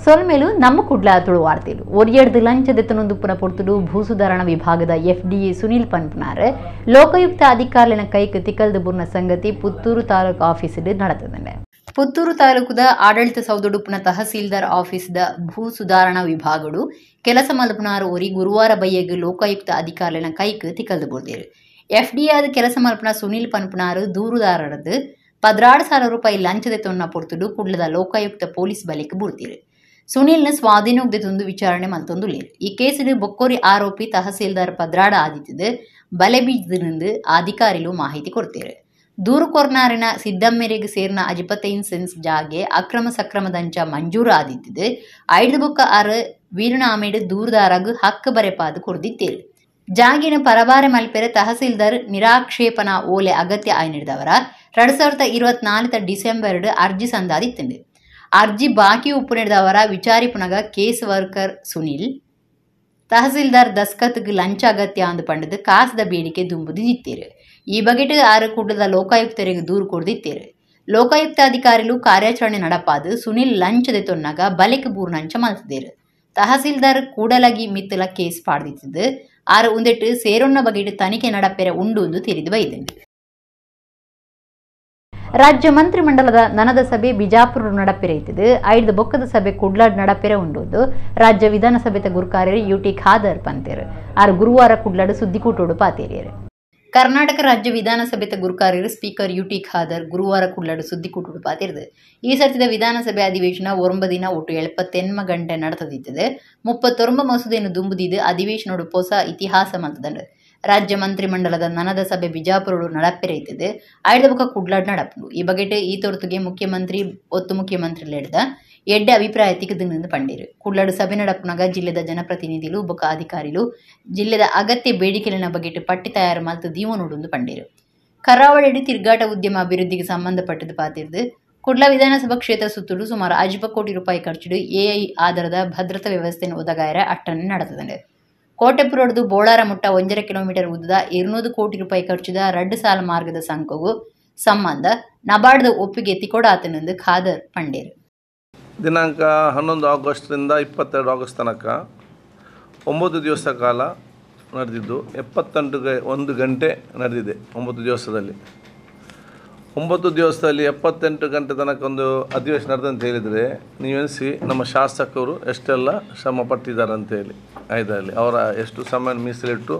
ಸೊಲ್ಮೇಲು ನಮ್ಮ ಕುಡ್ಲ ತುಳುವಾರ್ತಿಲು ಒರಿಯಡ್ದು ಲಂಚದೆತ್ತನೊಂದು ಪುನ ಪೊರ್ತುಡು ಭೂಸುಧಾರಣಾ ವಿಭಾಗದ ಎಫ್ಡಿಎ ಸುನೀಲ್ ಪನ್ಪನಾರ್ ಲೋಕಾಯುಕ್ತ ಅಧಿಕಾರಿನ ಕೈಕ್ ತಿಕ್ಕಲ್ದು ಬುರ್ನ ಸಂಗತಿ ಪುತ್ತೂರು ತಾಲೂಕು ಆಫೀಸಿಡ್ ನಡೆತದೆ. ಪುತ್ತೂರು ತಾಲೂಕುದ ಆಡಳಿತ ಸೌದುಡುಪುನ ತಹಸೀಲ್ದಾರ್ ಆಫೀಸ್ದ ಭೂ ಸುಧಾರಣಾ ವಿಭಾಗಡು ಕೆಲಸ ಮಲ್ಪನಾರು ಒರಿ ಗುರುವಾರ ಬಯ್ಯಗ್ ಲೋಕಾಯುಕ್ತ ಅಧಿಕಾರಿನ ಕೈಕ್ ತಿಕ್ಕಲ್ದು ಬುರ್ದೇರು. ಎಫ್ಡಿಆದ ಕೆಲಸ ಮಲ್ಪನ ಸುನೀಲ್ ಪನ್ಪನಾರು ದೂರುದಾರರದು 16,000 ರೂಪಾಯಿ ಲಂಚದೆತ್ತೊನ್ನ ಪೊರ್ತುಡು ಕುಡ್ಲದ ಲೋಕಾಯುಕ್ತ ಪೊಲೀಸ್ ಬಲೆಕ್ ಬುರ್ತೀರು. ಸುನೀಲ್ನ ಸ್ವಾಧೀನೋಗ್ದೆತೊಂದು ವಿಚಾರಣೆ ಮಲ್ತೊಂದುಲ್ಲೇರು. ಈ ಕೇಸಿಡ್ ಬೊಕ್ಕೋರಿ ಆರೋಪಿ ತಹಸೀಲ್ದಾರ್ ಪದ್ರಾಡ ಆದಿತ್ಯದ ಬಲೆ ಬೀಜದಿಂದ ಅಧಿಕಾರಿಲು ಮಾಹಿತಿ ಕೊಡ್ತೀರು. ದೂರು ಕೊರ್ನಾರಿನ ಸಿದ್ದಮ್ಮೆರೆಗ್ ಸೇರ್ನ 25 ಸೆನ್ಸ್ ಜಾಗೆ ಅಕ್ರಮ ಸಕ್ರಮದಂಚ ಮಂಜೂರು ಆದಿತ್ಯದ 5 ಬೊಕ್ಕ 6 ವೀರನಾಮೆಡ್ ದೂರುದಾರಗ್ ಹಕ್ಕ ಬರೆಪಾದು ಕೊರ್ದಿತ್ತೇರು. ಜಾಗಿನ ಪರಬಾರೆ ಮಲ್ಪೆರೆ ತಹಸೀಲ್ದಾರ್ ನಿರಾಕ್ಷೇಪಣಾ ಓಲೆ ಅಗತ್ಯ ಆಯ್ನಿಡ್ದವರ 2024 ಡಿಸೆಂಬರ್ ಅರ್ಜಿ ಸಂದಾದಿತ್ತಂಡು. ಅರ್ಜಿ ಬಾಕಿ ಉಪ್ಪುನಿಡ್ದವರ ವಿಚಾರಿಪುನಗ ಕೇಸ್ ವರ್ಕರ್ ಸುನೀಲ್ ತಹಸೀಲ್ದಾರ್ ದಸ್ಕತ್ಗ್ ಲಂಚ ಅಗತ್ಯ ಅಂದು ಪಂಡದು ಕಾಸದ ಬೇಡಿಕೆ ದುಂಬುದಿತ್ತೇರು. ಈ ಬಗೆಟ್ 6 ಕುಡ್ಲದ ಲೋಕಾಯುಕ್ತರಿಗೆ ದೂರು ಕೊಡ್ದಿತ್ತೇರು. ಲೋಕಾಯುಕ್ತ ಅಧಿಕಾರಿಲು ಕಾರ್ಯಾಚರಣೆ ನಡಪಾದು ಸುನೀಲ್ ಲಂಚದೆತ್ತೊನ್ನಗ ಬಲೆಕ್ ಬೂರ್ನಂಚ ಮಲ್ತದೇರು. ತಹಸೀಲ್ದಾರ್ ಕೂಡಲಗಿ ಮಿತ್ತಲ ಕೇಸ್ ಪಾಡ್ದಿತ್ತದು 6 ಉಂದೆಟ್ಟು ಸೇರೊನ್ನ ಬಗೆಟ್ ತನಿಖೆ ನಡಪೆರೆ ಉಂಡು ಎಂದು ತಿಳಿದು ಬೈದಂಡು. ರಾಜ್ಯ ಮಂತ್ರಿಮಂಡಲದ ನನದ ಸಭೆ ಬಿಜಾಪುರ ನಡಪೆರೆಯಿತದು 5 ಬೊಕ್ಕದ ಸಭೆ ಕುಡ್ಲಾಡ್ ನಡಪೆರೆ ಉಂಡು ರಾಜ್ಯ ವಿಧಾನಸಭೆತ ಗುರುಕಾರ್ಯರು ಯುಟಿ ಖಾದರ್ ಪಂತೇರು 6 ಗುರುವಾರ ಕುಡ್ಲಾಡ್ ಸುದ್ದಿಕೂಟೋಡು ಪಾತೇರಿಯರು. ಕರ್ನಾಟಕ ರಾಜ್ಯ ವಿಧಾನಸಭೆತ ಗುರುಕಾರ್ಯರು ಸ್ಪೀಕರ್ ಯುಟಿ ಖಾದರ್ ಗುರುವಾರ ಕುಡ್ಲಾಡ್ ಸುದ್ದಿಕೂಟೋಡು ಪಾತೇರಿದೆ. ಈ ಸತಿದ ವಿಧಾನಸಭೆ ಅಧಿವೇಶನ 9 ದಿನ ಒಟ್ಟು 78 ಗಂಟೆ ನಡೆದಿದ್ದದೆ. 39 ಮಸೂದೆಯನ್ನು ದುಂಬುದಿದ್ದು ಅಧಿವೇಶನೋಡು ಹೊಸ ಇತಿಹಾಸ ಮಲ್ತದಂಡು. ರಾಜ್ಯ ಮಂತ್ರಿಮಂಡಲದ ನನದ ಸಭೆ ಬಿಜಾಪುರ ನಡಪೆರೆಯಿತದೆ 5 ಬೊಕ್ಕ ಕುಡ್ಲಾಡ್ ನಡಪುಂಡು. ಈ ಬಗೆಟ್ ಈ ತೊರ್ತುಗೆ ಮುಖ್ಯಮಂತ್ರಿ ಒತ್ತು ಮುಖ್ಯಮಂತ್ರಿಲೆಡ್ದ ಎಡ್ಡೆ ಅಭಿಪ್ರಾಯ ತಿಕ್ಕದಿಂದ ಪಂಡೇರು. ಕುಡ್ಲಾಡ್ ಸಭೆ ನಡಪುನಗ ಜಿಲ್ಲೆದ ಜನಪ್ರತಿನಿಧಿಲು ಬೊಕ್ಕ ಅಧಿಕಾರಿಲು ಜಿಲ್ಲೆದ ಅಗತ್ಯ ಬೇಡಿಕೆಲಿನ ಬಗೆಟ್ ಪಟ್ಟಿ ತಯಾರು ಮಲ್ತು ದೀವನೋಡು ಪಂಡೇರು. ಕರಾವಳಿ ತಿರ್ಗಾಟ ಉದ್ಯಮ ಅಭಿವೃದ್ಧಿಗೆ ಸಂಬಂಧಪಟ್ಟದು ಪಾತಿರ್ದು ಕುಡ್ಲ ವಿಧಾನಸಭಾ ಕ್ಷೇತ್ರ ಸುತ್ತಲೂ ಸುಮಾರು 50 ಕೋಟಿ ರೂಪಾಯಿ ಖರ್ಚಿಡು ಎಐ ಆಧಾರದ ಭದ್ರತಾ ವ್ಯವಸ್ಥೆಯನ್ನು ಒದಗಾಯರ ಅಟ್ಟನೆ ನಡೆತದೆ. ಕೋಟೆಪುರದ್ದು ಬೋಳಾರ ಮುಟ್ಟ 1.5 ಕಿಲೋಮೀಟರ್ ಉದ್ದದ 200 ಕೋಟಿ ರೂಪಾಯಿ ಖರ್ಚಿದ ರಡ್ಡು ಸಾಲ ಮಾರ್ಗದ ಸಂಕಗೂ ಸಂಬಂಧ ನಬಾರ್ಡ್ದ ಒಪ್ಪಿಗೆ ತಿಕೊಡಾತನೆಂದು ಖಾದರ್ ಪಂಡೇರು. ದಿನಾಂಕ 11 ಆಗಸ್ಟ್ರಿಂದ 22 ಆಗಸ್ಟ್ ತನಕ 9 ದಿವಸ ಕಾಲ ನಡೆದಿದ್ದು 71 ಗಂಟೆ ನಡೆದಿದೆ. 9 ದಿವಸದಲ್ಲಿ 78 ಗಂಟೆ ತನಕ ಒಂದು ಅಧಿವೇಶನ ನಡೆದಂತ ಹೇಳಿದರೆ ನೀವೆನಿಸಿ ನಮ್ಮ ಶಾಸಕರು ಎಷ್ಟೆಲ್ಲ ಶ್ರಮ ಪಟ್ಟಿದ್ದಾರೆ ಅಂತೇಳಿ. ಇದರಲ್ಲಿ ಅವರ ಎಷ್ಟು ಸಮಯ ಮೀಸಲಿಟ್ಟು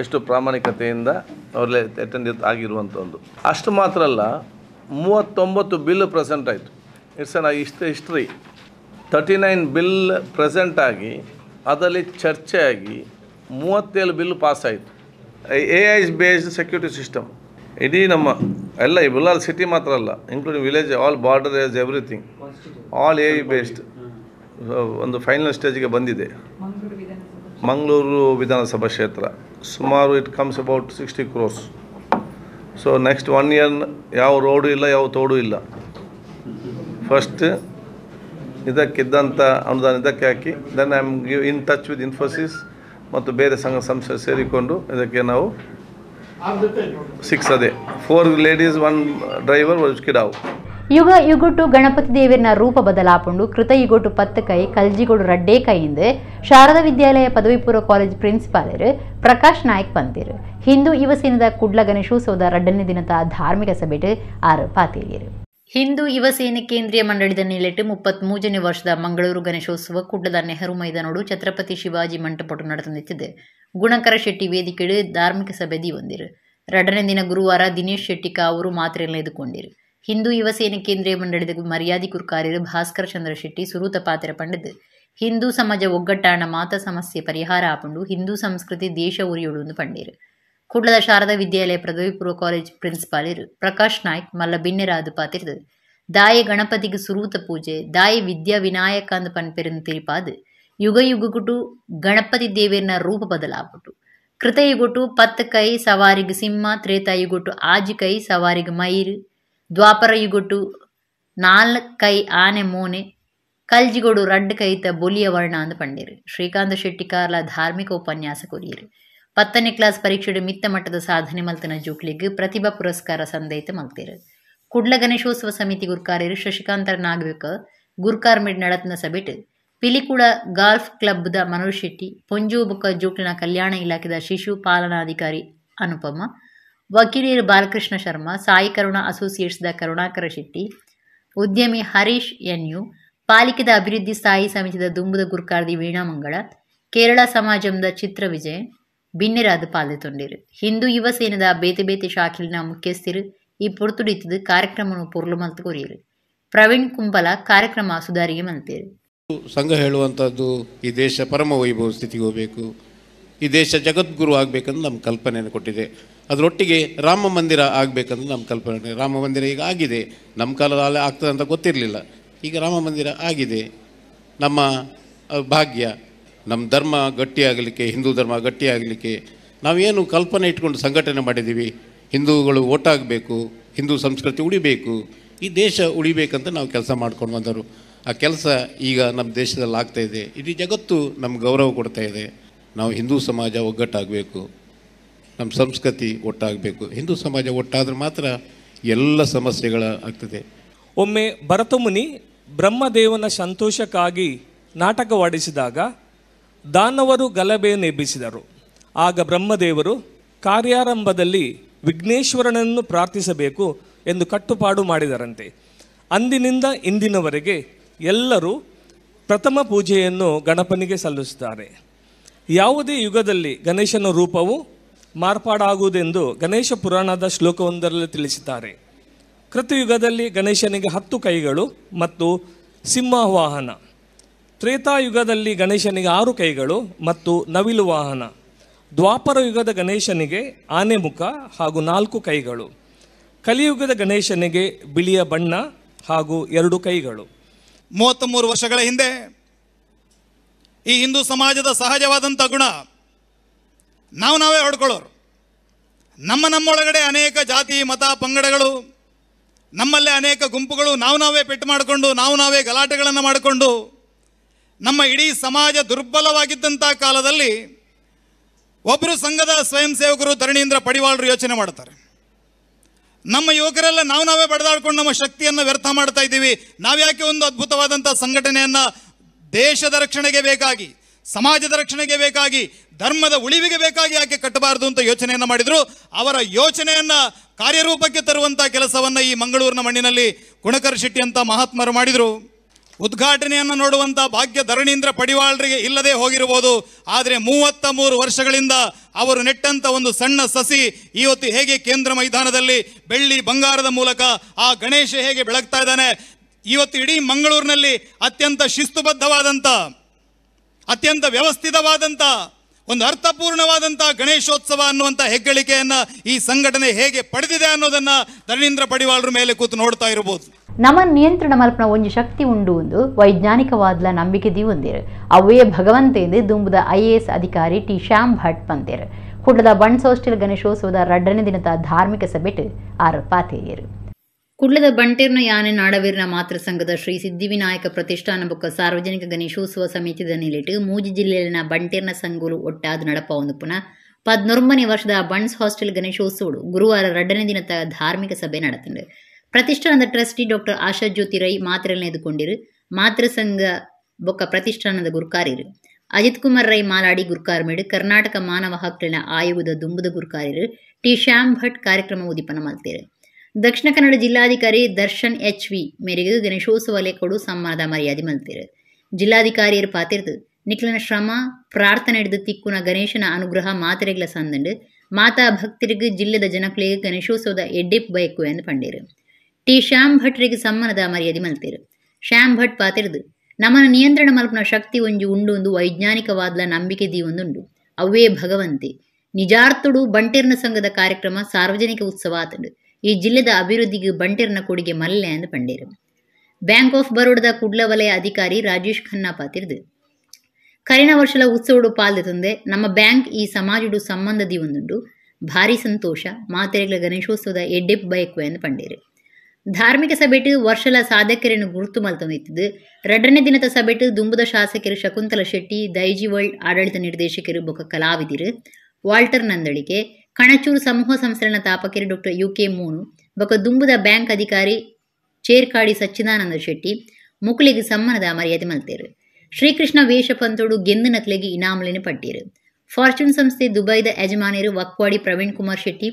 ಎಷ್ಟು ಪ್ರಾಮಾಣಿಕತೆಯಿಂದ ಅವರಲ್ಲೇ ಅಟೆಂಡ್ ಆಗಿರುವಂಥದ್ದು. ಅಷ್ಟು ಮಾತ್ರ ಅಲ್ಲ, 39 ಬಿಲ್ ಪ್ರೆಸೆಂಟ್ ಆಯಿತು. It's an history. 39 bill present ಆಗಿ ಅದರಲ್ಲಿ ಚರ್ಚೆ ಆಗಿ 37 ಬಿಲ್ ಪಾಸ್ ಆಯಿತು. AI ಬೇಸ್ಡ್ ಸೆಕ್ಯೂರಿಟಿ ಸಿಸ್ಟಮ್ ಇಡೀ ನಮ್ಮ ಎಲ್ಲ ಈ ಬುಲ್ಲಾಲ್ ಸಿಟಿ ಮಾತ್ರ ಅಲ್ಲ, including village, all border age everything, all AI based ಒಂದು ಫೈನಲ್ ಸ್ಟೇಜಿಗೆ ಬಂದಿದೆ. ಮಂಗಳೂರು ವಿಧಾನಸಭಾ ಕ್ಷೇತ್ರ ಸುಮಾರು it comes about 60 crores. So next 1 year ಯಾವ ರೋಡು ಇಲ್ಲ, ಯಾವ ತೋಡು ಇಲ್ಲ. ಫಸ್ಟ್ ಇದಕ್ಕಿದ್ದಂಥ ಅನುದಾನ ಇದಕ್ಕೆ ಹಾಕಿ then I am in touch with Infosys ಮತ್ತು ಬೇರೆ ಸಂಘ ಸಂಸ್ಥೆ ಸೇರಿಕೊಂಡು ಇದಕ್ಕೆ ನಾವು 6 4 ಲೇಡೀಸ್ 1 ಡ್ರೈವರ್ ಕಿಡಾವು. ಯುಗ ಯುಗೊಟ್ಟು ಗಣಪತಿ ದೇವರನ ರೂಪ ಬದಲಾಪುಂಡು ಕೃತ ಯುಗೊಟ್ಟು 10 ಕೈ ಕಲ್ಜಿಗೋಡು ರಡ್ಡೇ ಕೈಯಿಂದ ಶಾರದಾ ವಿದ್ಯಾಲಯ ಪದವಿ ಪೂರ್ವ ಕಾಲೇಜ್ ಪ್ರಿನ್ಸಿಪಾಲರು ಪ್ರಕಾಶ್ ನಾಯ್ಕ್ ಪಂತೇರು. ಹಿಂದೂ ಯುವ ಸೇನೆದ ಕುಡ್ಲ ಗಣೇಶೋತ್ಸವದ 2ನೇ ದಿನದ ಧಾರ್ಮಿಕ ಸಭೆಟ್ 6 ಪಾತೇರಿಯರು. ಹಿಂದೂ ಯುವ ಸೇನೆ ಕೇಂದ್ರೀಯ ಮಂಡಳಿದ ನೆಲೆಟ್ಟು 33ನೇ ವರ್ಷದ ಮಂಗಳೂರು ಗಣೇಶೋತ್ಸವ ಕುಡ್ಲದ ನೆಹರು ಮೈದಾನೋಡು ಛತ್ರಪತಿ ಶಿವಾಜಿ ಮಂಟಪಟ್ಟು ನಡೆದಿದೆ. ಗುಣಕರ ಶೆಟ್ಟಿ ವೇದಿಕೆಡು ಧಾರ್ಮಿಕ ಸಭೆ ದೀವೊಂದಿರು. 2ನೇ ದಿನ ಗುರುವಾರ ದಿನೇಶ್ ಶೆಟ್ಟಿ ಕಾವರು ಮಾತ್ರೆಯಲ್ಲಿ ಎದುಕೊಂಡಿರು. ಹಿಂದೂ ಯುವ ಸೇನೆ ಕೇಂದ್ರೀಯ ಮಂಡಳಿದ ಮರ್ಯಾದಿ ಕುರ್ಕಾರ್ಯರು ಭಾಸ್ಕರ ಚಂದ್ರ ಶೆಟ್ಟಿ ಸುರೂತ ಪಾತ್ರ ಪಂಡದು. ಹಿಂದೂ ಸಮಾಜ ಒಗ್ಗಟ್ಟಾಣ ಮಾತ ಸಮಸ್ಯೆ ಪರಿಹಾರ ಆಪುಂಡು ಹಿಂದೂ ಸಂಸ್ಕೃತಿ ದೇಶ ಉರಿಯೋಡು ಪಂಡೇರು. ಕುಡ್ಲದ ಶಾರದಾ ವಿದ್ಯಾಲಯ ಪದವಿ ಪೂರ್ವ ಕಾಲೇಜ್ ಪ್ರಿನ್ಸಿಪಾಲರು ಪ್ರಕಾಶ್ ನಾಯ್ಕ್ ಮಲ್ಲ ಬಿನ್ನೆರಾದು ಪಾತಿರ್ದು. ದಾಯಿ ಗಣಪತಿಗೆ ಸುರೂತ ಪೂಜೆ ದಾಯಿ ವಿದ್ಯಾ ವಿನಾಯಕ ಅಂದ ಪನ್ಪೆರನ್ನು ತಿರಿಪಾದು ಯುಗ ಯುಗಗುಟು ಗಣಪತಿ ದೇವೇರ್ನ ರೂಪ ಬದಲಾಪುಟು. ಕೃತ ಯುಗೊಟ್ಟು 10 ಕೈ ಸವಾರಿಗೆ ಸಿಂಹ, ತ್ರೇತಾ ಯುಗೊಟ್ಟು ಆಜಿ ಕೈ ಸವಾರಿಗೆ ಮೈರ್, ದ್ವಾಪರ ಯುಗೊಟ್ಟು 4 ಕೈ ಆನೆ ಮೋನೆ, ಕಲ್ಜಿಗೋಡು ರಡ್ಡು ಕೈತ ಬೊಲಿಯ ವರ್ಣ ಅಂದ ಪಂಡೇರು. ಶ್ರೀಕಾಂತ ಶೆಟ್ಟಿ ಕಾರ್ಲ ಧಾರ್ಮಿಕ ಉಪನ್ಯಾಸ ಕೊರಿಯರು. 10ನೇ ಕ್ಲಾಸ್ ಪರೀಕ್ಷೆಡು ಮಿತ್ತ ಮಟ್ಟದ ಸಾಧನೆ ಮಲ್ತನ ಜೂಕ್ಲಿಗ್ ಪ್ರತಿಭಾ ಪುರಸ್ಕಾರ ಸಂದೈತ ಮಲ್ತೇರು. ಕುಡ್ಲ ಗಣೇಶೋತ್ಸವ ಸಮಿತಿ ಗುರ್ಕಾರ್ಯರು ಶಶಿಕಾಂತ ನಾಗವಿಕ, ಗುರ್ಕಾರ್ಮಿಡ್ ನಡತ್ನ ಸಭೆಟ್ ಪಿಲಿಕುಳ ಗಾಲ್ಫ್ ಕ್ಲಬ್ದ ಮನೋಜ್ ಶೆಟ್ಟಿ, ಪೊಂಜು ಬೊಕ್ಕ ಜೋಕ್ಲಿನ ಕಲ್ಯಾಣ ಇಲಾಖೆದ ಶಿಶು ಪಾಲನಾಧಿಕಾರಿ ಅನುಪಮ, ವಕೀಲರು ಬಾಲಕೃಷ್ಣ ಶರ್ಮಾ, ಸಾಯಿ ಕರುಣಾ ಅಸೋಸಿಯೇಟ್ಸ್ದ ಕರುಣಾಕರ ಶೆಟ್ಟಿ, ಉದ್ಯಮಿ ಹರೀಶ್ ಎನ್ಯು, ಪಾಲಿಕೆದ ಅಭಿವೃದ್ಧಿ ಸ್ಥಾಯಿ ಸಮಿತಿದ ದುಂಬುದ ಗುರ್ಕಾರ್ದಿ ವೀಣಾ ಮಂಗಳ, ಕೇರಳ ಸಮಾಜಂದ ಚಿತ್ರ ವಿಜಯ್ ಬಿನ್ನೆರಾದ ಪಾಲ್ದೊಂಡಿರು. ಹಿಂದೂ ಯುವ ಸೇನೆದ ಬೇತೆ ಬೇತೆ ಶಾಖೆಲಿನ ಮುಖ್ಯಸ್ಥರು ಈ ಪೊರ್ತುಡಿತದ ಕಾರ್ಯಕ್ರಮವನ್ನು ಪೊರ್ಲು ಮಲ್ತು ಕೊರಿಯರು. ಪ್ರವೀಣ್ ಕುಂಬಲ ಕಾರ್ಯಕ್ರಮ ಸುಧಾರಿಗೆ ಮಲ್ತೇರು. ಸಂಘ ಹೇಳುವಂಥದ್ದು ಈ ದೇಶ ಪರಮ ವೈಭವ ಸ್ಥಿತಿಗೆ ಹೋಗಬೇಕು, ಈ ದೇಶ ಜಗದ್ಗುರು ಆಗಬೇಕಂದು ನಮ್ಮ ಕಲ್ಪನೆಯನ್ನು ಕೊಟ್ಟಿದೆ. ಅದರೊಟ್ಟಿಗೆ ರಾಮ ಮಂದಿರ ಆಗಬೇಕಂದು ನಮ್ಮ ಕಲ್ಪನೆ. ರಾಮ ಮಂದಿರ ಈಗ ಆಗಿದೆ, ನಮ್ಮ ಕಾಲದಲ್ಲಿ ಆಗ್ತದೆ ಅಂತ ಗೊತ್ತಿರಲಿಲ್ಲ, ಈಗ ರಾಮ ಮಂದಿರ ಆಗಿದೆ. ನಮ್ಮ ಭಾಗ್ಯ, ನಮ್ಮ ಧರ್ಮ ಗಟ್ಟಿಯಾಗಲಿಕ್ಕೆ, ಹಿಂದೂ ಧರ್ಮ ಗಟ್ಟಿಯಾಗಲಿಕ್ಕೆ ನಾವೇನು ಕಲ್ಪನೆ ಇಟ್ಕೊಂಡು ಸಂಘಟನೆ ಮಾಡಿದ್ದೀವಿ, ಹಿಂದೂಗಳು ಒಟ್ಟಾಗಬೇಕು, ಹಿಂದೂ ಸಂಸ್ಕೃತಿ ಉಳಿಬೇಕು, ಈ ದೇಶ ಉಳಿಬೇಕಂತ ನಾವು ಕೆಲಸ ಮಾಡ್ಕೊಂಡು ಬಂದರು. ಆ ಕೆಲಸ ಈಗ ನಮ್ಮ ದೇಶದಲ್ಲಿ ಆಗ್ತಾಯಿದೆ. ಇಡೀ ಜಗತ್ತು ನಮ್ಗೆ ಗೌರವ ಕೊಡ್ತಾ ಇದೆ. ನಾವು ಹಿಂದೂ ಸಮಾಜ ಒಗ್ಗಟ್ಟಾಗಬೇಕು, ನಮ್ಮ ಸಂಸ್ಕೃತಿ ಒಟ್ಟಾಗಬೇಕು. ಹಿಂದೂ ಸಮಾಜ ಒಟ್ಟಾದರೆ ಮಾತ್ರ ಎಲ್ಲ ಸಮಸ್ಯೆಗಳ ಆಗ್ತದೆ. ಒಮ್ಮೆ ಭರತಮುನಿ ಬ್ರಹ್ಮದೇವನ ಸಂತೋಷಕ್ಕಾಗಿ ನಾಟಕವಾಡಿಸಿದಾಗ ದಾನವರು ಗಲಭೆಯನ್ನು ಎಬ್ಬಿಸಿದರು. ಆಗ ಬ್ರಹ್ಮದೇವರು ಕಾರ್ಯಾರಂಭದಲ್ಲಿ ವಿಘ್ನೇಶ್ವರನನ್ನು ಪ್ರಾರ್ಥಿಸಬೇಕು ಎಂದು ಕಟ್ಟುಪಾಡು ಮಾಡಿದರಂತೆ. ಅಂದಿನಿಂದ ಇಂದಿನವರೆಗೆ ಎಲ್ಲರೂ ಪ್ರಥಮ ಪೂಜೆಯನ್ನು ಗಣಪನಿಗೆ ಸಲ್ಲಿಸುತ್ತಾರೆ. ಯಾವುದೇ ಯುಗದಲ್ಲಿ ಗಣೇಶನ ರೂಪವು ಮಾರ್ಪಾಡಾಗುವುದೆಂದು ಗಣೇಶ ಪುರಾಣದ ಶ್ಲೋಕವೊಂದರಲ್ಲಿ ತಿಳಿಸಿದ್ದಾರೆ. ಕೃತಯುಗದಲ್ಲಿ ಗಣೇಶನಿಗೆ 10 ಕೈಗಳು ಮತ್ತು ಸಿಂಹವಾಹನ, ತ್ರೇತಾಯುಗದಲ್ಲಿ ಗಣೇಶನಿಗೆ 6 ಕೈಗಳು ಮತ್ತು ನವಿಲು ವಾಹನ, ದ್ವಾಪರ ಯುಗದ ಗಣೇಶನಿಗೆ ಆನೆ ಮುಖ ಹಾಗೂ 4 ಕೈಗಳು, ಕಲಿಯುಗದ ಗಣೇಶನಿಗೆ ಬಿಳಿಯ ಬಣ್ಣ ಹಾಗೂ 2 ಕೈಗಳು. 33 ವರ್ಷಗಳ ಹಿಂದೆ ಈ ಹಿಂದೂ ಸಮಾಜದ ಸಹಜವಾದಂಥ ಗುಣ ನಾವೇ ಹೊಡ್ಕೊಳ್ಳೋರು. ನಮ್ಮೊಳಗಡೆ ಅನೇಕ ಜಾತಿ ಮತ ಪಂಗಡಗಳು, ನಮ್ಮಲ್ಲೇ ಅನೇಕ ಗುಂಪುಗಳು, ನಾವೇ ಪೆಟ್ಟು ಮಾಡಿಕೊಂಡು ನಾವೇ ಗಲಾಟೆಗಳನ್ನು ಮಾಡಿಕೊಂಡು ನಮ್ಮ ಇಡೀ ಸಮಾಜ ದುರ್ಬಲವಾಗಿದ್ದಂಥ ಕಾಲದಲ್ಲಿ ಒಬ್ಬರು ಸಂಘದ ಸ್ವಯಂ ಸೇವಕರು ಧರಣೀಂದ್ರ ಪಡಿವಾಳರು ಯೋಚನೆ ಮಾಡ್ತಾರೆ, ನಮ್ಮ ಯುವಕರೆಲ್ಲ ನಾವೇ ಬಡದಾಡ್ಕೊಂಡು ನಮ್ಮ ಶಕ್ತಿಯನ್ನು ವ್ಯರ್ಥ ಮಾಡ್ತಾ ಇದ್ದೀವಿ, ನಾವ್ಯಾಕೆ ಒಂದು ಅದ್ಭುತವಾದಂಥ ಸಂಘಟನೆಯನ್ನು ದೇಶದ ರಕ್ಷಣೆಗೆ ಬೇಕಾಗಿ, ಸಮಾಜದ ರಕ್ಷಣೆಗೆ ಬೇಕಾಗಿ, ಧರ್ಮದ ಉಳಿವಿಗೆ ಬೇಕಾಗಿ ಯಾಕೆ ಕಟ್ಟಬಾರದು ಅಂತ ಯೋಚನೆಯನ್ನು ಮಾಡಿದರು. ಅವರ ಯೋಚನೆಯನ್ನು ಕಾರ್ಯರೂಪಕ್ಕೆ ತರುವಂಥ ಕೆಲಸವನ್ನು ಈ ಮಂಗಳೂರಿನ ಮಣ್ಣಿನಲ್ಲಿ ಗುಣಕರ್ ಶೆಟ್ಟಿ ಅಂತ ಮಹಾತ್ಮರು ಮಾಡಿದರು. ಉದ್ಘಾಟನೆಯನ್ನು ನೋಡುವಂಥ ಭಾಗ್ಯ ಧರಣೀಂದ್ರ ಪಡಿವಾಳರಿಗೆ ಇಲ್ಲದೆ ಹೋಗಿರಬಹುದು, ಆದರೆ 33 ವರ್ಷಗಳಿಂದ ಅವರು ನೆಟ್ಟಂಥ ಒಂದು ಸಣ್ಣ ಸಸಿ ಇವತ್ತು ಹೇಗೆ ಕೇಂದ್ರ ಮೈದಾನದಲ್ಲಿ ಬೆಳ್ಳಿ ಬಂಗಾರದ ಮೂಲಕ ಆ ಗಣೇಶ ಹೇಗೆ ಬೆಳಗ್ತಾ ಇದ್ದಾನೆ. ಇವತ್ತು ಇಡೀ ಮಂಗಳೂರಿನಲ್ಲಿ ಅತ್ಯಂತ ಶಿಸ್ತುಬದ್ಧವಾದಂಥ, ಅತ್ಯಂತ ವ್ಯವಸ್ಥಿತವಾದಂಥ ಒಂದು ಅರ್ಥಪೂರ್ಣವಾದಂಥ ಗಣೇಶೋತ್ಸವ ಅನ್ನುವಂಥ ಹೆಗ್ಗಳಿಕೆಯನ್ನು ಈ ಸಂಘಟನೆ ಹೇಗೆ ಪಡೆದಿದೆ ಅನ್ನೋದನ್ನು ಧರಣೀಂದ್ರ ಪಡಿವಾಳರ ಮೇಲೆ ಕೂತು ನೋಡ್ತಾ ಇರಬಹುದು. ನಮ್ಮ ನಿಯಂತ್ರಣ ಮಲ್ಪನ ಒಂಜಿ ಶಕ್ತಿ ಉಂಡು ಒಂದು ವೈಜ್ಞಾನಿಕವಾದ ನಂಬಿಕೆ ಒಂದೇರು ಅವೇ ಭಗವಂತೆಂದು ದುಂಬುದ IAS ಅಧಿಕಾರಿ ಟಿ ಶ್ಯಾಮ್ ಭಟ್ ಪಂತೇರು. ಕುಡ್ಲದ ಬಣ್ಸ್ ಹಾಸ್ಟೆಲ್ ಗಣೇಶೋತ್ಸವದ 2ನೇ ದಿನದ ಧಾರ್ಮಿಕ ಸಭೆಟ್ ಆರು ಪಾತೇರಿಯರು. ಕುಡ್ಲದ ಬಂಟೇರ್ನ ಯಾನೆ ನಾಡವೀರನ ಮಾತೃ ಸಂಘದ ಶ್ರೀ ಸಿದ್ಧಿವಿನಾಯಕ ಪ್ರತಿಷ್ಠಾನ ಬೊಕ್ಕ ಸಾರ್ವಜನಿಕ ಗಣೇಶೋತ್ಸವ ಸಮಿತಿದ ನಿಲಿಟ್ಟು ಮೂಜಿ ಜಿಲ್ಲೆಯಲ್ಲಿನ ಬಂಟೇರ್ನ ಸಂಘಗಳು ಒಟ್ಟಾದ ನಡಪ ಒಂದು ಪುನಃ 14ನೇ ವರ್ಷದ ಬಣ್ಸ್ ಹಾಸ್ಟೆಲ್ ಗಣೇಶೋತ್ಸವಡು ಗುರುವಾರ 2ನೇ ದಿನದ ಧಾರ್ಮಿಕ ಸಭೆ ನಡೆತಿದೆ. ಪ್ರತಿಷ್ಠಾನದ ಟ್ರಸ್ಟಿ ಡಾಕ್ಟರ್ ಆಶಾ ಜ್ಯೋತಿ ರೈ ಮಾತ್ರೆಯನ್ನು ಎದುಕೊಂಡಿರು. ಮಾತೃ ಸಂಘ ಬೊಕ್ಕ ಪ್ರತಿಷ್ಠಾನದ ಗುರುಕಾರಿರು ಅಜಿತ್ ಕುಮಾರ್ ರೈ ಮಾಲಾಡಿ ಗುರುಕಾರ್ಮಿಡ್, ಕರ್ನಾಟಕ ಮಾನವ ಹಕ್ಕುಗಳ ಆಯೋಗದ ದುಂಬುದ ಗುರುಕಾರಿರು ಟಿ ಶ್ಯಾಮ್ ಭಟ್ ಕಾರ್ಯಕ್ರಮ ಉದಿಪನ ಮಲ್ತೇರು. ದಕ್ಷಿಣ ಕನ್ನಡ ಜಿಲ್ಲಾಧಿಕಾರಿ ದರ್ಶನ್ HV ಮೇರೆಗೆ ಗಣೇಶೋತ್ಸವ ಲೇಖಡು ಸಮ್ಮಾನದ ಮರ್ಯಾದೆ ಮಲ್ತೇರು. ಜಿಲ್ಲಾಧಿಕಾರಿಯರು ಪಾತಿರ್ದು ನಿಕ್ಲನ ಶ್ರಮ ಪ್ರಾರ್ಥನೆ ಹಿಡಿದು ತಿಕ್ಕುನ ಗಣೇಶನ ಅನುಗ್ರಹ ಮಾತ್ರೆಗಳ ಸಂದಂಡು ಮಾತಾ ಭಕ್ತರಿಗೆ ಜಿಲ್ಲೆದ ಜನಕ್ಲಿಗೆ ಗಣೇಶೋತ್ಸವದ ಎಡ್ಡೆಪ್ ಬಯಕು ಎಂದು ಪಂಡೇರು. ಟಿ ಶ್ಯಾಮ್ ಭಟ್ರಿಗೆ ಸಮ್ಮಾನದ ಮರ್ಯಾದೆ ಮಲ್ತೇರು. ಶ್ಯಾಮ್ ಭಟ್ ಪಾತಿರ್ದು ನಮ್ಮನ್ನು ನಿಯಂತ್ರಣ ಮಲ್ಪನ ಶಕ್ತಿ ಒಂಜಿ ಉಂಡು ಒಂದು ವೈಜ್ಞಾನಿಕವಾದ ನಂಬಿಕೆ ದೀವೊಂದುಂಡು ಅವೇ ಭಗವಂತೆ ನಿಜಾರ್ಥುಡು ಬಂಟೇರ್ನ ಸಂಘದ ಕಾರ್ಯಕ್ರಮ ಸಾರ್ವಜನಿಕ ಉತ್ಸವ ಆತಂಡು ಈ ಜಿಲ್ಲೆದ ಅಭಿವೃದ್ಧಿಗೆ ಬಂಟೇರ್ನ ಕೊಡುಗೆ ಮಲ್ಲೆ ಎಂದು ಪಂಡೇರು. ಬ್ಯಾಂಕ್ ಆಫ್ ಬರೋಡದ ಕುಡ್ಲ ವಲಯ ಅಧಿಕಾರಿ ರಾಜೇಶ್ ಖನ್ನಾ ಪಾತಿರ್ದು ಕರಿನ ವರ್ಷಲ ಉತ್ಸವಡು ಪಾಲ್ದೆ ತಂದೆ ನಮ್ಮ ಬ್ಯಾಂಕ್ ಈ ಸಮಾಜಡು ಸಂಬಂಧ ದೀವೊಂದುಂಡು ಭಾರಿ ಸಂತೋಷ ಮಾತೆರೆಗಳ ಗಣೇಶೋತ್ಸವದ ಎಡ್ಡೆಪ್ ಬಯಕು ಎಂದು ಪಂಡೇರು. ಧಾರ್ಮಿಕ ಸಭೆಟ್ ವರ್ಷಲ ಸಾಧಕರನ್ನು ಗುರುತು ಮಲ್ತೊಂದಿತ್ತದು. 2ನೇ ದಿನದ ಸಭೆಟ್ ದುಂಬುದ ಶಾಸಕರು ಶಕುಂತಲ ಶೆಟ್ಟಿ, ದೈಜಿ ವರ್ಲ್ಡ್ ಆಡಳಿತ ನಿರ್ದೇಶಕರು ಬೊಕ್ಕ ಕಲಾವಿದರು ವಾಲ್ಟರ್ ನಂದಳಿಕೆ, ಕಣಚೂರು ಸಮೂಹ ಸಂಸ್ಥೆನ ತಾಪಕರು ಡಾಕ್ಟರ್ UK ಮೂನು ಬೊಕ್ಕ ದುಂಬುದ ಬ್ಯಾಂಕ್ ಅಧಿಕಾರಿ ಚೇರ್ಕಾಡಿ ಸಚ್ಚಿದಾನಂದ ಶೆಟ್ಟಿ, ಮುಕ್ಳಿಗೆ ಸಮ್ಮನದ ಮರ್ಯಾದೆ ಮಲ್ತೇರು. ಶ್ರೀಕೃಷ್ಣ ವೇಷ ಪಂತೋಡು ಗೆಂದು ನಕ್ಲೆಗೆ ಇನಾಮಲಿನ ಪಟ್ಟೀರು. ಫಾರ್ಚೂನ್ ಸಂಸ್ಥೆ ದುಬೈದ ಯಜಮಾನಿರು ವಕ್ವಾಡಿ ಪ್ರವೀಣ್ ಕುಮಾರ್ ಶೆಟ್ಟಿ,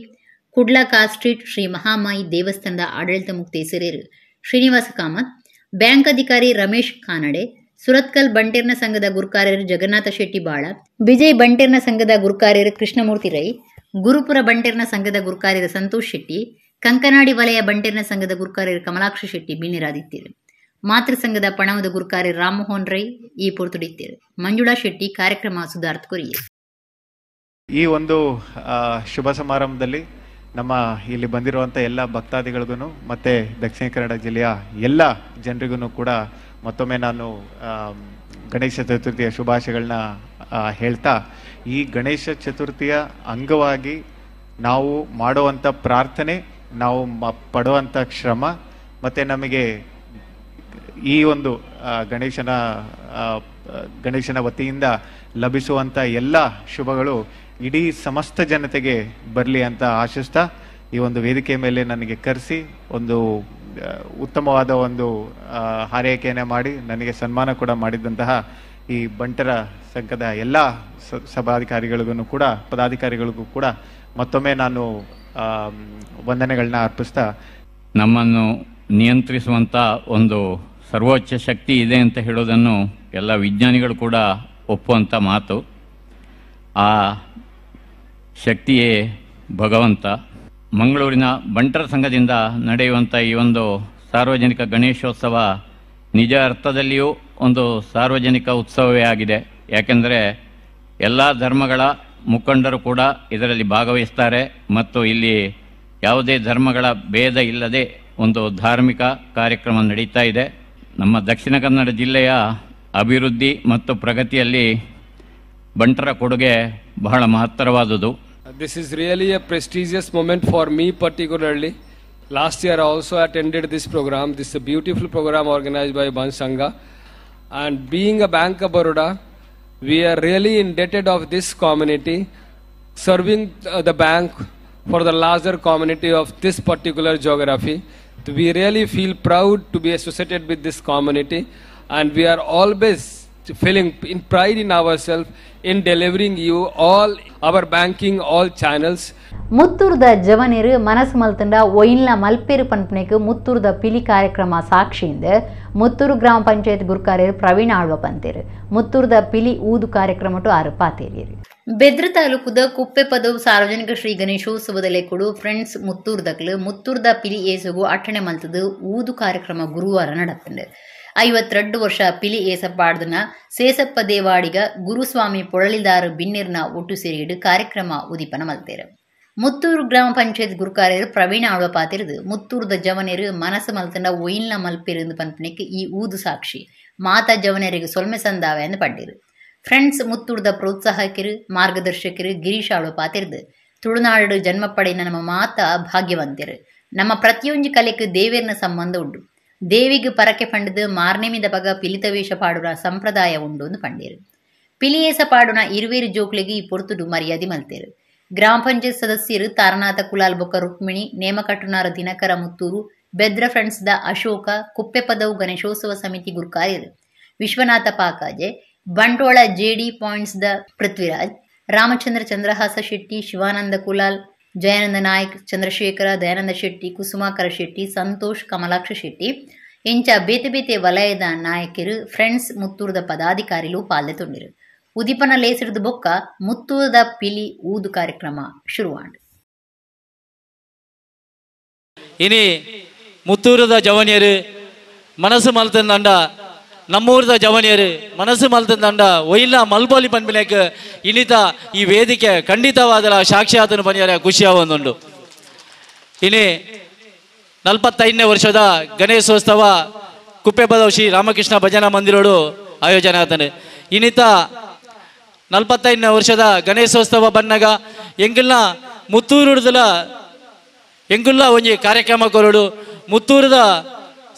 ಕುಡ್ಲಾ ಕಾರ್ ಸ್ಟ್ರೀಟ್ ಶ್ರೀ ಮಹಾಮಾಯಿ ದೇವಸ್ಥಾನದ ಆಡಳಿತ ಮುಕ್ತೇಸರೇರು ಶ್ರೀನಿವಾಸ ಕಾಮತ್, ಬ್ಯಾಂಕ್ ಅಧಿಕಾರಿ ರಮೇಶ್ ಕಾನಡೆ, ಸುರತ್ಕಲ್ ಬಂಟೇರ್ನ ಸಂಘದ ಗುರುಕಾರ್ಯರು ಜಗನ್ನಾಥ ಶೆಟ್ಟಿ ಬಾಳ, ವಿಜಯ್ ಬಂಟೇರ್ನ ಸಂಘದ ಗುರುಕಾರ್ಯರು ಕೃಷ್ಣಮೂರ್ತಿ ರೈ, ಗುರುಪುರ ಬಂಟೇರ್ನ ಸಂಘದ ಗುರುಕಾರ್ಯರು ಸಂತೋಷ್ ಶೆಟ್ಟಿ, ಕಂಕನಾಡಿ ವಲಯ ಬಂಟೇರ್ನ ಸಂಘದ ಗುರುಕಾರ್ಯರು ಕಮಲಾಕ್ಷ ಶೆಟ್ಟಿ ಬೀನಿರಾದಿತ್ತೀರು. ಮಾತೃ ಸಂಘದ ಪಣವದ ಗುರುಕಾರ್ಯರು ರಾಮಮೋಹನ್ ರೈ ಈ ಪೊರ್ತುಡಿತ್ತೀರು. ಮಂಜುಳಾ ಶೆಟ್ಟಿ ಕಾರ್ಯಕ್ರಮ ಸುಧಾರ್ಥ ಕೊರಿಯೆ. ಈ ಒಂದು ಶುಭ ಸಮಾರಂಭದಲ್ಲಿ ನಮ್ಮ ಇಲ್ಲಿ ಬಂದಿರುವಂಥ ಎಲ್ಲ ಭಕ್ತಾದಿಗಳಿಗೂ ಮತ್ತು ದಕ್ಷಿಣ ಕನ್ನಡ ಜಿಲ್ಲೆಯ ಎಲ್ಲ ಜನರಿಗೂ ಕೂಡ ಮತ್ತೊಮ್ಮೆ ನಾನು ಗಣೇಶ ಚತುರ್ಥಿಯ ಶುಭಾಶಯಗಳನ್ನ ಹೇಳ್ತಾ, ಈ ಗಣೇಶ ಚತುರ್ಥಿಯ ಅಂಗವಾಗಿ ನಾವು ಮಾಡುವಂಥ ಪ್ರಾರ್ಥನೆ, ನಾವು ಪಡುವಂಥ ಶ್ರಮ ಮತ್ತು ನಮಗೆ ಈ ಒಂದು ಗಣೇಶನ ವತಿಯಿಂದ ಲಭಿಸುವಂಥ ಎಲ್ಲ ಶುಭಗಳು ಇಡೀ ಸಮಸ್ತ ಜನತೆಗೆ ಬರಲಿ ಅಂತ ಆಶಿಸ್ತಾ, ಈ ಒಂದು ವೇದಿಕೆ ಮೇಲೆ ನನಗೆ ಕರೆಸಿ ಒಂದು ಉತ್ತಮವಾದ ಒಂದು ಹಾರೈಕೆಯನ್ನು ಮಾಡಿ ನನಗೆ ಸನ್ಮಾನ ಕೂಡ ಮಾಡಿದಂತಹ ಈ ಬಂಟರ ಸಂಘದ ಎಲ್ಲ ಸಭಾಧಿಕಾರಿಗಳಿಗೂ ಕೂಡ ಪದಾಧಿಕಾರಿಗಳಿಗೂ ಕೂಡ ಮತ್ತೊಮ್ಮೆ ನಾನು ವಂದನೆಗಳನ್ನ ಅರ್ಪಿಸ್ತಾ, ನಮ್ಮನ್ನು ನಿಯಂತ್ರಿಸುವಂಥ ಒಂದು ಸರ್ವೋಚ್ಚ ಶಕ್ತಿ ಇದೆ ಅಂತ ಹೇಳೋದನ್ನು ಎಲ್ಲ ವಿಜ್ಞಾನಿಗಳು ಕೂಡ ಒಪ್ಪುವಂಥ ಮಾತು. ಆ ಶಕ್ತಿಯೇ ಭಗವಂತ. ಮಂಗಳೂರಿನ ಬಂಟರ ಸಂಘದಿಂದ ನಡೆಯುವಂಥ ಈ ಒಂದು ಸಾರ್ವಜನಿಕ ಗಣೇಶೋತ್ಸವ ನಿಜ ಅರ್ಥದಲ್ಲಿಯೂ ಒಂದು ಸಾರ್ವಜನಿಕ ಉತ್ಸವವೇ ಆಗಿದೆ. ಯಾಕೆಂದರೆ ಎಲ್ಲ ಧರ್ಮಗಳ ಮುಖಂಡರು ಕೂಡ ಇದರಲ್ಲಿ ಭಾಗವಹಿಸ್ತಾರೆ ಮತ್ತು ಇಲ್ಲಿ ಯಾವುದೇ ಧರ್ಮಗಳ ಭೇದ ಇಲ್ಲದೆ ಒಂದು ಧಾರ್ಮಿಕ ಕಾರ್ಯಕ್ರಮ ನಡೀತಾ ಇದೆ. ನಮ್ಮ ದಕ್ಷಿಣ ಕನ್ನಡ ಜಿಲ್ಲೆಯ ಅಭಿವೃದ್ಧಿ ಮತ್ತು ಪ್ರಗತಿಯಲ್ಲಿ ಬಂಟರ ಕೊಡುಗೆ ಬಹಳ ಮಹತ್ತರವಾದುದು. This is really a prestigious moment for me particularly. Last year I also attended this program. This is a beautiful program organized by Banch Sangha. And being a Bank of Baroda, we are really indebted of this community, serving the bank for the larger community of this particular geography. We really feel proud to be associated with this community, and we are always feeling in pride in ourselves in delivering you all our banking all channels. ಮುತ್ತೂರ್ದ ಜವನೇರು ಮನಸ್ಸು ಮಲ್ತಂಡ ಒಯಿನ್ಲ ಮಲ್ಪೇರು ಪಂಪನೆಗೆ ಮುತ್ತೂರ್ದ ಪಿಲಿ ಕಾರ್ಯಕ್ರಮ ಸಾಕ್ಷಿಯಿಂದ ಮುತ್ತೂರು ಗ್ರಾಮ ಪಂಚಾಯತ್ ಗುರುಕಾರ್ಯರು ಪ್ರವೀಣ್ ಆಳ್ವ ಪಂತೇರು ಮುತ್ತೂರ್ದ ಪಿಲಿ ಊದು ಕಾರ್ಯಕ್ರಮ ಆರು ಪಾತೇರಿಯರು. ಬೆದ್ರ ತಾಲೂಕುದ ಕುಪ್ಪೆ ಪದವು ಸಾರ್ವಜನಿಕ ಶ್ರೀ ಗಣೇಶೋತ್ಸವದಲ್ಲೇ ಕೊಡು ಫ್ರೆಂಡ್ಸ್ ಮುತ್ತೂರ್ದಕ್ಲು ಮುತ್ತೂರ್ದ ಪಿಲಿ ಏಸಗು ಅಟ್ಟಣೆ ಮಲ್ತದು ಊದು ಕಾರ್ಯಕ್ರಮ ಗುರುವಾರ ನಡಪಂಡು. 52 ವರ್ಷ ಪಿಲಿ ಏಸಪಾಡ್ದನ ಸೇಸಪ್ಪ ದೇವಾಡಿಗ ಗುರುಸ್ವಾಮಿ ಪೊಳಲಿದಾರು ಬಿನ್ನಿರ್ನ ಒಟ್ಟು ಸೇರಿಡು ಕಾರ್ಯಕ್ರಮ ಉದಿಪನ ಮಲ್ತೇರು. ಮುತ್ತೂರು ಗ್ರಾಮ ಪಂಚಾಯತ್ ಗುರುಕಾರ್ಯರು ಪ್ರವೀಣ ಆಳ್ವ ಪಾತಿರುದು ಮುತ್ತೂರ್ದ ಜವನೇರು ಮನಸ್ಸು ಮಲ್ತಂಡ ಒಯಿಲ್ನ ಮಲ್ಪೇರು ಪಂಪನೆಗೆ ಈ ಊದು ಸಾಕ್ಷಿ ಮಾತಾ ಜವನೇರಿಗೆ ಸೊಲ್ಮೆ ಸಂದಾವೆ ಎಂದು ಪಡ್ಡಿರು. ಫ್ರೆಂಡ್ಸ್ ಮುತ್ತೂರ್ದ ಪ್ರೋತ್ಸಾಹಕರು ಮಾರ್ಗದರ್ಶಕರು ಗಿರೀಶ್ ಆಳ್ವ ಪಾತಿರುದು ತುಳುನಾಡು ಜನ್ಮ ಪಡೆಯಿನ ನಮ್ಮ ಮಾತಾ ಭಾಗ್ಯವಂತರು. ನಮ್ಮ ಪ್ರತಿಯೊಂದು ಕಲೆಗೆ ದೇವೇರ್ನ ಸಂಬಂಧ ಉಂಟು. ದೇವಿಗೆ ಪರಕೆ ಪಂಡದು ಮಾರ್ನೆಮಿದ ಬಗ ಪಿಲಿತ ವೇಷ ಪಾಡುನ ಸಂಪ್ರದಾಯ ಉಂಡು ಎಂದು ಪಂಡೇರು. ಪಿಲಿಯೇಸ ಪಾಡುನ ಇರುವೇರು ಜೋಕ್ಲೆಗೆ ಈ ಪೊರ್ತುಡು ಮರ್ಯಾದೆ ಮಲ್ತೇರು. ಗ್ರಾಮ ಪಂಚಾಯತ್ ಸದಸ್ಯರು ತಾರನಾಥ ಕುಲಾಲ್ ಬೊಕ್ಕ ರುಕ್ಮಿಣಿ, ನೇಮಕಟ್ಟುನಾರ ದಿನಕರ ಮುತ್ತೂರು, ಬೆದ್ರ ಫ್ರೆಂಡ್ಸ್ದ ಅಶೋಕ, ಕುಪ್ಪೆ ಪದವು ಗಣೇಶೋತ್ಸವ ಸಮಿತಿ ಗುರುಕಾರ್ಯರು ವಿಶ್ವನಾಥ ಪಾಕಾಜೆ, ಬಂಟ್ವಾಳ ಜೆಡಿ ಪಾಯಿಂಟ್ಸ್ದ ಪೃಥ್ವಿರಾಜ್, ರಾಮಚಂದ್ರ ಚಂದ್ರಹಾಸ ಶೆಟ್ಟಿ, ಶಿವಾನಂದ ಕುಲಾಲ್, ಜಯಾನಂದ ನಾಯ್ಕ್, ಚಂದ್ರಶೇಖರ, ದಯಾನಂದ ಶೆಟ್ಟಿ, ಕುಸುಮಾಕರ ಶೆಟ್ಟಿ, ಸಂತೋಷ್, ಕಮಲಾಕ್ಷ ಶೆಟ್ಟಿ ಎಂಚ ಬೇತೆ ಬೇತೆ ವಲಯದ ನಾಯಕರು ಫ್ರೆಂಡ್ಸ್ ಮುತ್ತೂರ್ದ ಪದಾಧಿಕಾರಿಗಳು ಪಾಲ್ಗೊಂಡಿರು. ಉದಿಪನ ಲೇಸಿಡ್ದ ಬೊಕ್ಕ ಮುತ್ತೂರ್ದ ಪಿಲಿ ಊದು ಕಾರ್ಯಕ್ರಮ ಶುರುವಾಂಡು. ಇನಿ ಮುತ್ತೂರದ ಜವನಿಯರು ಮನಸ್ಸು ಮಲ್ತಂದಂಡ ನಮ್ಮೂರದ ಜವನಿಯರು ಮನಸ್ಸು ಮಲ್ತಂದಂಡ ಒಯ್ಲ ಮಲ್ಬೋಲಿ ಪನ್ಪಿನಕ್ಕೆ ಇನ್ನಿತ ಈ ವೇದಿಕೆ ಖಂಡಿತವಾದ ಸಾಕ್ಷಾತ್ನ ಪನಿಯರ ಖುಷಿಯಾವೊಂದುಂಡು. ಇನಿ 45ನೇ ವರ್ಷದ ಗಣೇಶೋತ್ಸವ ಕುಪ್ಪೆಪದವು ಶ್ರೀ ರಾಮಕೃಷ್ಣ ಭಜನಾ ಮಂದಿರೋಡು ಆಯೋಜನೆ ಆತನೆ. ಇನ್ನಿತ 45ನೇ ವರ್ಷದ ಗಣೇಶೋತ್ಸವ ಬನ್ನಗ ಎಂಗಿಲ್ನ ಮುತ್ತೂರುದಲ ಎಂಗುಲ್ಲ ಒಂಜಿ ಕಾರ್ಯಕ್ರಮ ಕೊರಡು ಮುತ್ತೂರದ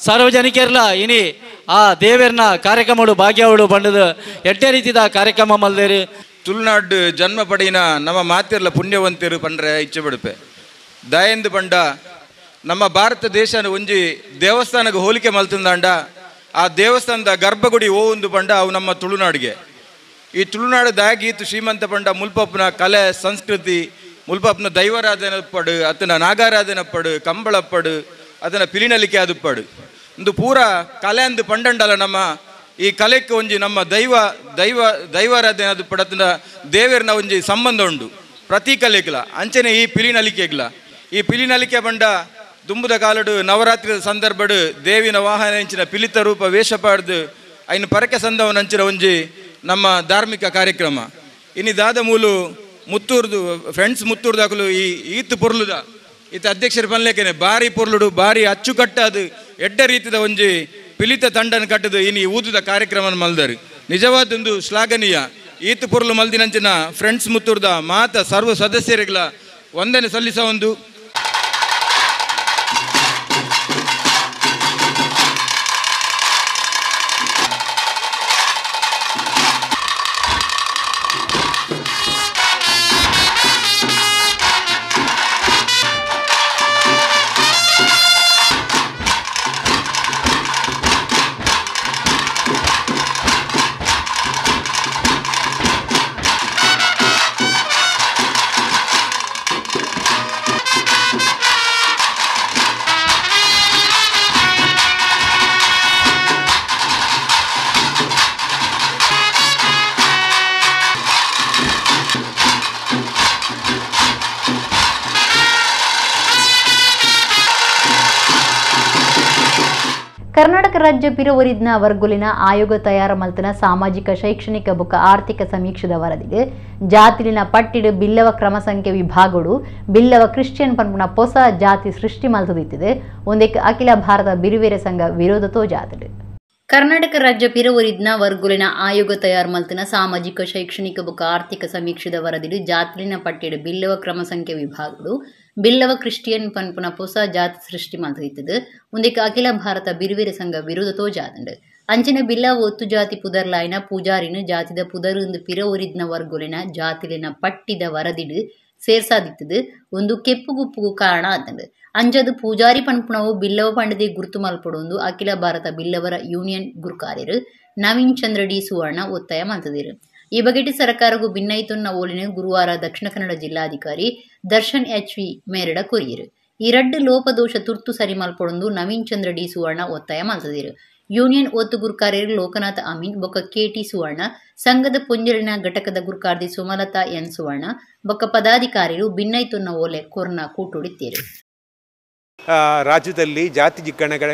ಸಾರ್ವಜನಿಕರ್ಲ ಇನಿ ಆ ದೇವೇರ್ನ ಕಾರ್ಯಕ್ರಮಗಳು ಭಾಗ್ಯವಡು ಬಂಡದ ಎಡ್ಡೆ ರೀತಿದ ಕಾರ್ಯಕ್ರಮ ಮಲ್ದೇರು. ತುಳುನಾಡು ಜನ್ಮ ಪಡೆಯಿನ ನಮ್ಮ ಮಾತಿರ್ಲ ಪುಣ್ಯವಂತರು ಪಂಡ್ರೆ ಇಚ್ಛೆ ಬಿಡುಪೆ ದಯಂದು ಪಂಡ ನಮ್ಮ ಭಾರತ ದೇಶನ ಒಂಜಿ ದೇವಸ್ಥಾನಕ್ಕೆ ಹೋಲಿಕೆ ಮಲ್ತಂದಾಂಡ ಆ ದೇವಸ್ಥಾನದ ಗರ್ಭಗುಡಿ ಓವೊಂದು ಪಂಡ ಅವು ನಮ್ಮ ತುಳುನಾಡಿಗೆ. ಈ ತುಳುನಾಡದಾಗಿ ಈತು ಶ್ರೀಮಂತ ಪಂಡ ಮುಲ್ಪಪ್ಪನ ಕಲೆ ಸಂಸ್ಕೃತಿ, ಮುಲ್ಪಪ್ಪನ ದೈವಾರಾಧನೆ ಪಡು, ಅತನ ನಾಗಾರಾಧನೆ ಪಡು, ಕಂಬಳಪ್ಪಡು, ಅದನ್ನ ಪಿಲಿನಲಿಕೆ ಅದು ಪಡು. ಒಂದು ಪೂರ ಕಲೆ ಅಂದು ಪಂಡಂಡಲ್ಲ ನಮ್ಮ ಈ ಕಲೆಕ್ಕೆ ಒಂಜಿ ನಮ್ಮ ದೈವಾರಾಧನೆ ಅದು ಪಡತನ ದೇವರನ ಒಂಜಿ ಸಂಬಂಧ ಉಂಡು ಪ್ರತಿ ಕಲೆಗ್ಲ ಅಂಚನೆ ಈ ಪಿಲಿನಲಿಕೆಗ್ಲ. ಈ ಪಿಲಿನಲಿಕೆ ಬಂಡ ದುಂಬುದ ಕಾಲಡು ನವರಾತ್ರಿ ಸಂದರ್ಭಡು ದೇವಿನ ವಾಹನ ಇಂಚಿನ ಪಿಲಿತ ರೂಪ ವೇಷ ಪಾಡ್ದು ಐನು ಪರಕೆ ಸಂದವನ ಅಂಚಿನ ಒಂಜಿ ನಮ್ಮ ಧಾರ್ಮಿಕ ಕಾರ್ಯಕ್ರಮ. ಇನ್ನಿದಾದ ಮೂಲು ಮುತ್ತೂರ್ದು ಫ್ರೆಂಡ್ಸ್ ಮುತ್ತೂರ್ದಾಕಲು ಈ ಈತ್ ಪೊರ್ಲುದ ಈತ ಅಧ್ಯಕ್ಷರ ಪನ್ಲೇಕೇನೆ ಭಾರಿ ಪೊರ್ಲುಡು ಭಾರಿ ಅಚ್ಚುಕಟ್ಟಾದು ಎಡ್ಡ ರೀತಿಯ ಒಂಜಿ ಪಿಲಿತ ತಂಡನ ಕಟ್ಟದು ಇನ್ನು ಊದುದ ಕಾರ್ಯಕ್ರಮ ಮಲ್ದರು ನಿಜವಾದೊಂದು ಶ್ಲಾಘನೀಯ. ಈತ್ ಪೊರ್ಲು ಮಲ್ದಿನಂಚಿನ ಫ್ರೆಂಡ್ಸ್ ಮುತ್ತೂರ್ದ ಮಾತ ಸರ್ವ ಸದಸ್ಯರಿಗಳ ವಂದನೆ ಸಲ್ಲಿಸ ಒಂದು. ಕರ್ನಾಟಕ ರಾಜ್ಯ ಪಿರವರಿದ್ನ ವರ್ಗುಲಿನ ಆಯೋಗ ತಯಾರ ಮಲ್ತನ ಸಾಮಾಜಿಕ ಶೈಕ್ಷಣಿಕ ಬುಕ್ಕ ಆರ್ಥಿಕ ಸಮೀಕ್ಷೆದ ವರದಿಗೆ ಜಾತಿಲಿನ ಪಟ್ಟಿಡು ಬಿಲ್ಲವ ಕ್ರಮ ಸಂಖ್ಯೆ ವಿಭಾಗಗಳು ಬಿಲ್ಲವ ಕ್ರಿಶ್ಚಿಯನ್ ಪನ್ಪುನ ಹೊಸ ಜಾತಿ ಸೃಷ್ಟಿ ಮಲ್ತದಿತ್ತಿದೆ ಒಂದಕ್ಕೆ ಅಖಿಲ ಭಾರತ ಬಿರುವೇರೆ ಸಂಘ ವಿರೋಧ ತೋಜಾತಿದೆ. ಕರ್ನಾಟಕ ರಾಜ್ಯ ಪಿರವರಿದ್ನ ವರ್ಗುಲಿನ ಆಯೋಗ ತಯಾರು ಮಲ್ತಿನ ಸಾಮಾಜಿಕ ಶೈಕ್ಷಣಿಕ ಬುಕ್ಕ ಆರ್ಥಿಕ ಸಮೀಕ್ಷೆದ ವರದಿಡು ಜಾತಿಲಿನ ಪಟ್ಟಿಡು ಬಿಲ್ಲವ ಕ್ರಮ ಸಂಖ್ಯೆ ವಿಭಾಗಗಳು ಬಿಲ್ಲವ ಕ್ರಿಶ್ಚಿಯನ್ ಪನ್ಪುನ ಹೊಸ ಜಾತಿ ಸೃಷ್ಟಿ ಮಲ್ತದಿತ್ತಿದೆ ಒಂದಕ್ಕೆ ಅಖಿಲ ಭಾರತ ಬಿರುವೇರೆ ಸಂಘ ವಿರೋಧ ತೋಜಾತಿಂಡು ಅಂಚಿನ ಬಿಲ್ಲವ ಒತ್ತು ಜಾತಿ ಪುದರ್ಲಾಯಿನ ಪೂಜಾರಿನ ಜಾತಿದ ಪುದರಿಂದ ಪಿರವರಿದ್ನ ವರ್ಗುಲಿನ ಜಾತಿಲಿನ ಪಟ್ಟಿದ ವರದಿಡು ಸೇರ್ಸಾದಿತ್ತದು ಒಂದು ಕೆಪ್ಪು ಗುಪ್ಪುಗೂ ಕಾರಣ ಆತಂಡು ಅಂಜದು ಪೂಜಾರಿ ಪನ್ಪುಣವು ಬಿಲ್ಲವ ಪಂಡದಿ ಗುರುತು ಮಲ್ಪಡೊಂದು ಅಖಿಲ ಭಾರತ ಬಿಲ್ಲವರ ಯೂನಿಯನ್ ಗುರುಕಾರ್ಯರು ನವೀನ್ ಚಂದ್ರ ಡಿ ಸುವರ್ಣ ಒತ್ತಾಯ ಮಾಡ್ತಿದ್ದೀರು. ಈ ಬಗೆಟ್ ಸರ್ಕಾರಗೂ ಭಿನ್ನೈತೊನ್ನ ಓಲಿನ ಗುರುವಾರ ದಕ್ಷಿಣ ಕನ್ನಡ ಜಿಲ್ಲಾಧಿಕಾರಿ ದರ್ಶನ್ ಎಚ್.ವಿ. ಮೇರಡ ಕೊರಿಯರು ಈ ರಡ್ಡು ಲೋಪದೋಷ ತುರ್ತು ಸರಿ ಮಲ್ಪಡೊಂದು ನವೀನ್ ಚಂದ್ರ ಡಿ ಸುವರ್ಣ ಒತ್ತಾಯ ಮಾಡ್ತಿದ್ದೀರು. ಯೂನಿಯನ್ ಒತ್ತು ಗುರುಕಾರ್ಯರು ಲೋಕನಾಥ್ ಅಮೀನ್ ಬೊಕ್ಕ ಕೆ.ಟಿ. ಸುವರ್ಣ ಸಂಘದ ಪೊಂಜಲಿನ ಘಟಕದ ಗುರುಕಾರ್ದಿ ಸುಮಲತಾ ಎನ್ ಸುವರ್ಣ ಬೊಕ್ಕ ಪದಾಧಿಕಾರಿಗಳು ಭಿನ್ನೈತೊನ್ನ ಓಲೆ ಕೊರ್ನ ಕೂಟುಡಿತೀರು. ರಾಜ್ಯದಲ್ಲಿ ಜಾತಿ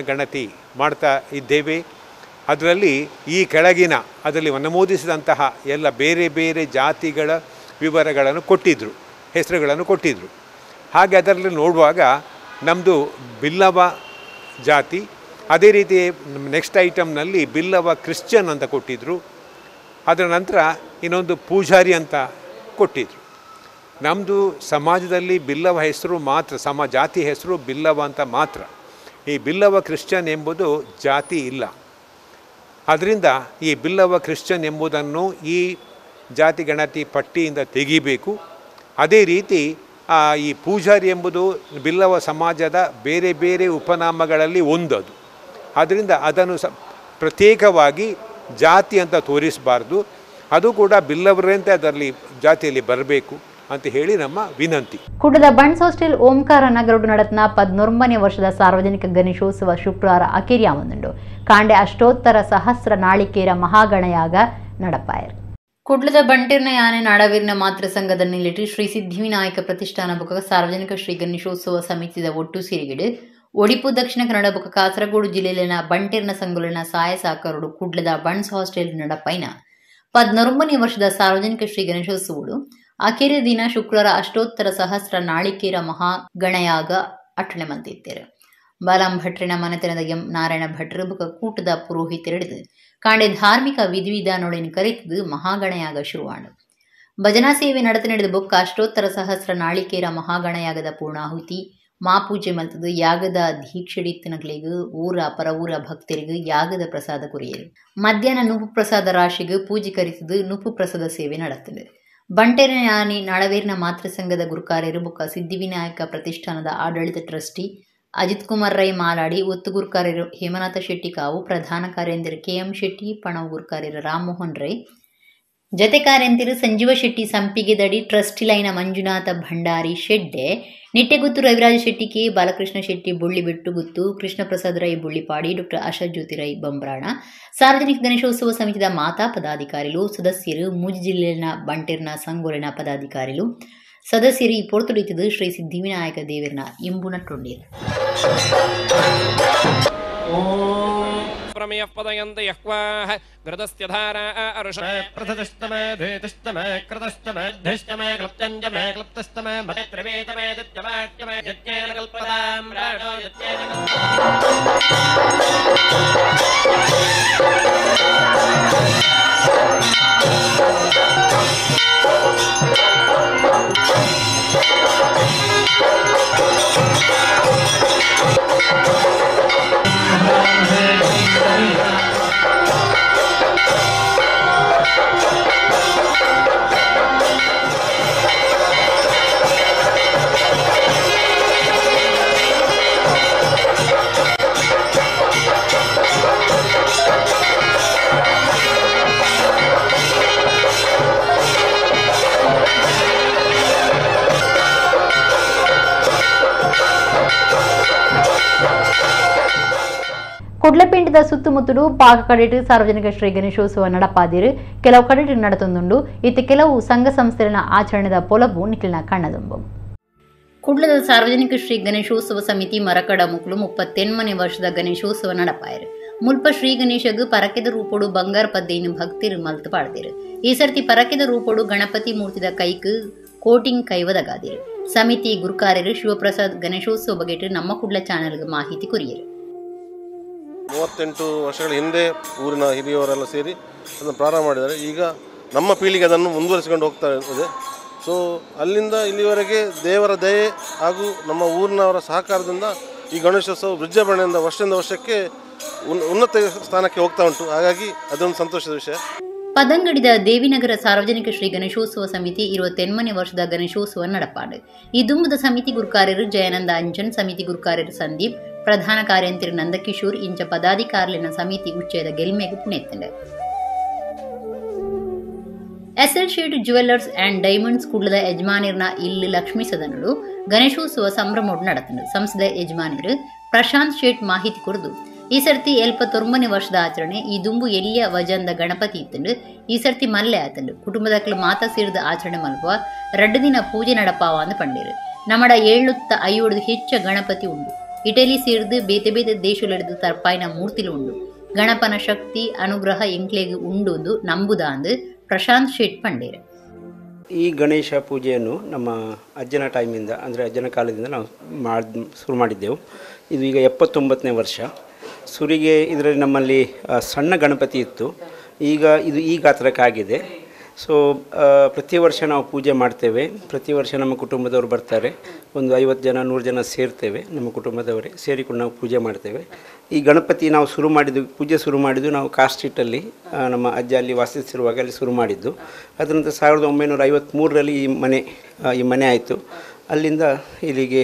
ಗಣತಿ ಮಾಡ್ತಾ ಇದ್ದೇವೆ. ಅದರಲ್ಲಿ ಈ ಕೆಳಗಿನ ಅದರಲ್ಲಿ ನಮೂದಿಸಿದಂತಹ ಎಲ್ಲ ಬೇರೆ ಬೇರೆ ಜಾತಿಗಳ ವಿವರಗಳನ್ನು ಕೊಟ್ಟಿದ್ದರು, ಹೆಸರುಗಳನ್ನು ಕೊಟ್ಟಿದ್ದರು. ಹಾಗೆ ಅದರಲ್ಲಿ ನೋಡುವಾಗ ನಮ್ಮದು ಬಿಲ್ಲವ ಜಾತಿ, ಅದೇ ರೀತಿ ನೆಕ್ಸ್ಟ್ ಐಟಮ್ನಲ್ಲಿ ಬಿಲ್ಲವ ಕ್ರಿಶ್ಚಿಯನ್ ಅಂತ ಕೊಟ್ಟಿದ್ದರು. ಅದರ ನಂತರ ಇನ್ನೊಂದು ಪೂಜಾರಿ ಅಂತ ಕೊಟ್ಟಿದ್ದರು. ನಮ್ಮದು ಸಮಾಜದಲ್ಲಿ ಬಿಲ್ಲವ ಹೆಸರು ಮಾತ್ರ, ಜಾತಿ ಹೆಸರು ಬಿಲ್ಲವ ಅಂತ ಮಾತ್ರ. ಈ ಬಿಲ್ಲವ ಕ್ರಿಶ್ಚಿಯನ್ ಎಂಬುದು ಜಾತಿ ಇಲ್ಲ. ಅದರಿಂದ ಈ ಬಿಲ್ಲವ ಕ್ರಿಶ್ಚಿಯನ್ ಎಂಬುದನ್ನು ಈ ಜಾತಿ ಗಣತಿ ಪಟ್ಟಿಯಿಂದ ತೆಗಿಬೇಕು. ಅದೇ ರೀತಿ ಈ ಪೂಜಾರಿ ಎಂಬುದು ಬಿಲ್ಲವ ಸಮಾಜದ ಬೇರೆ ಬೇರೆ ಉಪನಾಮಗಳಲ್ಲಿ ಒಂದದು. ಅದರಿಂದ ಅದನ್ನು ಪ್ರತ್ಯೇಕವಾಗಿ ಜಾತಿ ಅಂತ ತೋರಿಸಬಾರ್ದು, ಅದು ಕೂಡ ಬಿಲ್ಲವರಂತೆ ಅದರಲ್ಲಿ ಜಾತಿಯಲ್ಲಿ ಬರಬೇಕು ಅಂತ ಹೇಳಿ ನಮ್ಮ ವಿನಂತಿ. ಕುಡ್ಲದ ಬಣ್ಸ್ ಹಾಸ್ಟೆಲ್ ಓಂಕಾರ ನಗರಡು ನಡತ್ನ 19ನೇ ವರ್ಷದ ಸಾರ್ವಜನಿಕ ಗಣೇಶೋತ್ಸವ ಶುಕ್ರವಾರ ಅಕೆರಿಯಾಮಂದುಂಡು ಕಾಂಡೆ ಅಷ್ಟೋತ್ತರ ಸಹಸ್ರ ನಾಳಿಕೇರ ಮಹಾಗಣಯಾಗ ನಡಪಾಯರ್. ಕುಡ್ಲದ ಬಂಟಿರ್ನ ಯಾನೆ ನಾಡವೀರ್ನ ಮಾತೃ ಸಂಘದ ನಿಲ್ಲಿಟ್ಟು ಶ್ರೀ ಸಿದ್ಧಿವಿನಾಯಕ ಪ್ರತಿಷ್ಠಾನ ಬುಕ್ಕ ಸಾರ್ವಜನಿಕ ಶ್ರೀ ಗಣೇಶೋತ್ಸವ ಸಮಿತಿದ ಒಟ್ಟು ಸಿರಿಗಿಡು ಒಡಿಪು ದಕ್ಷಿಣ ಕನ್ನಡ ಬುಕ್ಕ ಕಾಸರಗೋಡು ಜಿಲ್ಲೆಯಲ್ಲಿನ ಬಂಟಿರ್ನ ಸಂಘಲಿನ ಸಹಾಯ ಸಹಕಾರರು ಕುಡ್ಲದ ಬಣ್ಸ್ ಹಾಸ್ಟೆಲ್ ನಡಪೈನ 19ನೇ ವರ್ಷದ ಸಾರ್ವಜನಿಕ ಶ್ರೀ ಗಣೇಶೋತ್ಸವಗಳು ಆಕೆರೆ ದಿನ ಶುಕ್ರವಾರ ಅಷ್ಟೋತ್ತರ ಸಹಸ್ರ ನಾಳಿಕೇರ ಮಹಾಗಣಯಾಗ ಅಟ್ಟಣೆ ಮಂತಿತ್ತೇರು. ಬಾಲಂ ಭಟ್ರಿನ ಮನೆತನದ ಎಂ ನಾರಾಯಣ ಭಟ್ರು ಬುಕ ಕೂಟದ ಪುರೋಹಿತರಿಡಿದು ಕಾಂಡೆ ಧಾರ್ಮಿಕ ವಿಧಿವಿಧಾನೊಳಗಿನ ಕರೆತದು ಮಹಾಗಣಯಾಗ ಶುರುವಾಂಡು. ಭಜನಾ ಸೇವೆ ನಡತ ನಡೆದ ಬೊಕ್ಕ ಅಷ್ಟೋತ್ತರ ಸಹಸ್ರ ನಾಳಿಕೇರ ಮಹಾಗಣಯಾಗದ ಪೂರ್ಣಾಹುತಿ ಮಾಪೂಜೆ ಮಲ್ತದು ಯಾಗದ ದೀಕ್ಷೆಡಿತ್ತನಗಳಿಗೂ ಊರ ಪರ ಊರ ಭಕ್ತರಿಗೂ ಯಾಗದ ಪ್ರಸಾದ ಕುರಿಯರು. ಮಧ್ಯಾಹ್ನ ನುಪು ಪ್ರಸಾದ ರಾಶಿಗೂ ಪೂಜೆ ಕರೆತದು ನುಪು ಪ್ರಸಾದ ಸೇವೆ ನಡೆತದೆ. ಬಂಟೇರಿನ ಯಾನಿ ನಳವೇರಿನ ಮಾತೃ ಸಂಘದ ಗುರುಕಾರ್ಯರು ಬುಕ್ಕ ಸಿದ್ಧಿವಿನಾಯಕ ಪ್ರತಿಷ್ಠಾನದ ಆಡಳಿತ ಟ್ರಸ್ಟಿ ಅಜಿತ್ ಕುಮಾರ್ ರೈ ಮಾಲಾಡಿ, ಒತ್ತು ಗುರುಕಾರ್ಯರು ಹೇಮನಾಥ ಶೆಟ್ಟಿ ಕಾವು, ಪ್ರಧಾನ ಕಾರ್ಯಂತರ KM ಶೆಟ್ಟಿ, ಪಣವು ಗುರುಕಾರ್ಯರು ರಾಮಮೋಹನ್ ರೈ, ಜತೆ ಕಾರ್ಯಂತಿರು ಸಂಜೀವ ಶೆಟ್ಟಿ ಸಂಪಿಗೆ ದಡಿ, ಟ್ರಸ್ಟಿಲೈನ ಮಂಜುನಾಥ ಭಂಡಾರಿ ಶೆಡ್ಡೆ, ನಿಟ್ಟೆಗುತ್ತು ರವಿರಾಜ ಶೆಟ್ಟಿ ಕೆ, ಬಾಲಕೃಷ್ಣ ಶೆಟ್ಟಿ ಬುಳ್ಳಿ ಬೆಟ್ಟುಗುತ್ತು, ಕೃಷ್ಣ ಪ್ರಸಾದ್ ರೈ ಬುಳ್ಳಿಪಾಡಿ, ಡಾಕ್ಟರ್ ಆಶಾ ಜ್ಯೋತಿ ರೈ ಬಂಬ್ರಾಣ, ಸಾರ್ವಜನಿಕ ಗಣೇಶೋತ್ಸವ ಸಮಿತಿದ ಮಾತಾ ಪದಾಧಿಕಾರಿಗಳು, ಸದಸ್ಯರು ಮೂಜಿ ಜಿಲ್ಲೆಯ ಬಂಟೆರ್ನ ಸಂಗೋಲಿನ ಪದಾಧಿಕಾರಿಗಳು, ಸದಸ್ಯರು ಈ ಪೊರ್ತುಡಿತದು ಶ್ರೀ ಸಿದ್ಧಿವಿನಾಯಕ ದೇವರನ ಇಂಬುನಟ್ಟೊಂಡಿರು. ಪ್ರಮೇಯ ಪದಯಂತ ಯಹ್ವಾಹ ಗೃತಸ್ತ್ಯಧಾರಾ ಅರುಷೇ ಪ್ರಥತಸ್ತಮೇ ಧೇತಸ್ತಮೇ ಕೃತಸ್ತಮೇ ಧೇಸ್ತಮೇ ಕ್ಲಪ್ತಂಜಮೇ ಕ್ಲಪ್ತಸ್ತಮೇ ಮತತ್ರವೇತಮೇ ದಿತ್ಯವಾಕ್ಯಮೇ ಯಜ್ಞೇನ ಕಲ್ಪದಾಂ ರಾಡೋ ಯಜ್ಞೇನ ಕುಡ್ಲಪೇಂಟದ ಸುತ್ತಮುತ್ತಲು ಪಾಕ ಕಡೆಟ್ ಸಾರ್ವಜನಿಕ ಶ್ರೀ ಗಣೇಶೋತ್ಸವ ನಡಪಾದಿರು ಕೆಲವು ಕಡೆಟ್ ನಡತೊಂದುಂಡು ಇತ್ತು ಕೆಲವು ಸಂಘ ಸಂಸ್ಥೆಗಳ ಆಚರಣೆದ ಪೊಲವು ನಿಖಿಲ್ನ ಕಣ್ಣದುಂಬು. ಕುಡ್ಲದ ಸಾರ್ವಜನಿಕ ಶ್ರೀ ಗಣೇಶೋತ್ಸವ ಸಮಿತಿ ಮರಕಡ ಮುಕ್ಲು 38ನೇ ವರ್ಷದ ಗಣೇಶೋತ್ಸವ ನಡಪಾಯರು. ಮುಲ್ಪ ಶ್ರೀ ಗಣೇಶಗ್ ಪರಕೆದ ರೂಪೋಡು ಬಂಗಾರ ಪದ್ದೆಯನ್ನು ಭಕ್ತಿರು ಮಲ್ತು ಪಾಡ್ದಿರು. ಈ ಸರ್ತಿ ಪರಕೆದ ರೂಪೋಡು ಗಣಪತಿ ಮೂರ್ತಿದ ಕೈಕ್ ಕೋಟಿಂಗ್ ಕೈವದಗಾದಿರು. ಸಮಿತಿ ಗುರುಕಾರ್ಯರು ಶಿವಪ್ರಸಾದ್ ಗಣೇಶೋತ್ಸವ ಬಗೆಟ್ ನಮ್ಮ ಕುಡ್ಲ ಚಾನೆಲ್ಗೆ ಮಾಹಿತಿ ಕುರಿಯರು. 38 ವರ್ಷಗಳ ಹಿಂದೆ ಊರಿನ ಹಿರಿಯವರೆಲ್ಲ ಸೇರಿ ಅದನ್ನು ಪ್ರಾರಂಭ ಮಾಡಿದ್ದಾರೆ. ಈಗ ನಮ್ಮ ಪೀಳಿಗೆ ಅದನ್ನು ಮುಂದುವರಿಸಿಕೊಂಡು ಹೋಗ್ತಾ ಇದೆ. ಸೊ ಅಲ್ಲಿಂದ ಇಲ್ಲಿವರೆಗೆ ದೇವರ ದಯೆ ಹಾಗೂ ನಮ್ಮ ಊರಿನವರ ಸಹಕಾರದಿಂದ ಈ ಗಣೇಶೋತ್ಸವ ವಿಜೃಂಭಣೆಯಿಂದ ವರ್ಷದಿಂದ ವರ್ಷಕ್ಕೆ ಉನ್ನತ ಸ್ಥಾನಕ್ಕೆ ಹೋಗ್ತಾ ಉಂಟು. ಹಾಗಾಗಿ ಅದೊಂದು ಸಂತೋಷದ ವಿಷಯ. ಪದಂಗಡಿದ ದೇವಿನಗರ ಸಾರ್ವಜನಿಕ ಶ್ರೀ ಗಣೇಶೋತ್ಸವ ಸಮಿತಿ 28ನೇ ವರ್ಷದ ಗಣೇಶೋತ್ಸವ ನಡಪಾಡು. ಈ ದುಂಬದ ಸಮಿತಿ ಗುರುಕಾರ್ಯರು ಜಯಾನಂದ ಅಂಜನ್, ಸಮಿತಿ ಗುರುಕಾರ್ಯರು ಸಂದೀಪ್, ಪ್ರಧಾನ ಕಾರ್ಯಂತಿರು ನಂದಕಿಶೋರ್ ಇಂಚ ಪದಾಧಿಕಾರಿನ ಸಮಿತಿ ಉಚ್ಚೇದ ಗೆಲ್ಮೆಗೆ ಪುಣ್ಯತ್ತಂಡ. SL Shet jewellers and diamonds ಕುಡ್ಲದ ಯಜಮಾನಿರ್ನ ಇಲ್ಲಿ ಲಕ್ಷ್ಮೀ ಸದನಗಳು ಗಣೇಶೋತ್ಸವ ಸಂಭ್ರಮೋಡು ನಡತಂಡು. ಸಂಸ್ಥೆದ ಯಜಮಾನಿರು ಪ್ರಶಾಂತ್ ಶೇಟ್ ಮಾಹಿತಿ ಕೊರದು ಈ ಸರ್ತಿ 79ನೇ ವರ್ಷದ ಆಚರಣೆ. ಈ ದುಂಬು ಎಲ್ಲಿಯ ವಜಂದ ಗಣಪತಿ ಇತ್ತಂಡು ಈ ಸರ್ತಿ ಮಲ್ಲೆ ಆತಂಡು. ಕುಟುಂಬದಕ್ಕಲು ಮಾತಾ ಸೇರಿದ ಆಚರಣೆ ಮಲ್ಪುವ 2 ದಿನ ಪೂಜೆ ನಡಪಾವ ಅಂದು ಪಂಡಿರು. ನಮ್ಮಡ 750 ಹೆಚ್ಚ ಗಣಪತಿ ಉಂಡು. ಇಟಲಿ ಸೇರಿದು ಬೇತೆ ಬೇತೆ ದೇಶಲೆಡ್ದು ತರ್ಪಾಯಿನ ಮೂರ್ತಿಲು ಉಂಡು. ಗಣಪನ ಶಕ್ತಿ ಅನುಗ್ರಹ ಎಂಕ್ಲೆಗೆ ಉಂಡು ನಂಬುದ ಅಂದು ಪ್ರಶಾಂತ್ ಶೇಟ್ ಪಂಡೇರು. ಈ ಗಣೇಶ ಪೂಜೆಯನ್ನು ನಮ್ಮ ಅಜ್ಜನ ಟೈಮಿಂದ ಅಂದರೆ ಅಜ್ಜನ ಕಾಲದಿಂದ ನಾವು ಶುರು ಮಾಡಿದ್ದೆವು. ಇದು ಈಗ 79ನೇ ವರ್ಷ. ಸುರಿಗೆ ಇದರಲ್ಲಿ ನಮ್ಮಲ್ಲಿ ಸಣ್ಣ ಗಣಪತಿ ಇತ್ತು. ಈಗ ಇದು ಈ ಗಾತ್ರಕ್ಕಾಗಿದೆ. ಸೊ ಪ್ರತಿ ವರ್ಷ ನಾವು ಪೂಜೆ ಮಾಡ್ತೇವೆ. ಪ್ರತಿ ವರ್ಷ ನಮ್ಮ ಕುಟುಂಬದವರು ಬರ್ತಾರೆ. ಒಂದು 50 ಜನ 100 ಜನ ಸೇರ್ತೇವೆ. ನಮ್ಮ ಕುಟುಂಬದವರೇ ಸೇರಿಕೊಂಡು ನಾವು ಪೂಜೆ ಮಾಡ್ತೇವೆ. ಈ ಗಣಪತಿ ನಾವು ಪೂಜೆ ಶುರು ಮಾಡಿದ್ದು ನಾವು ಕಾರ್ ಸ್ಟ್ರೀಟಲ್ಲಿ ನಮ್ಮ ಅಜ್ಜ ಅಲ್ಲಿ ವಾಸಿಸಿರುವಾಗ ಅಲ್ಲಿ ಶುರು ಮಾಡಿದ್ದು. ಅದರ ನಂತರ 1953ರಲ್ಲಿ ಈ ಮನೆ ಆಯಿತು. ಅಲ್ಲಿಂದ ಇಲ್ಲಿಗೆ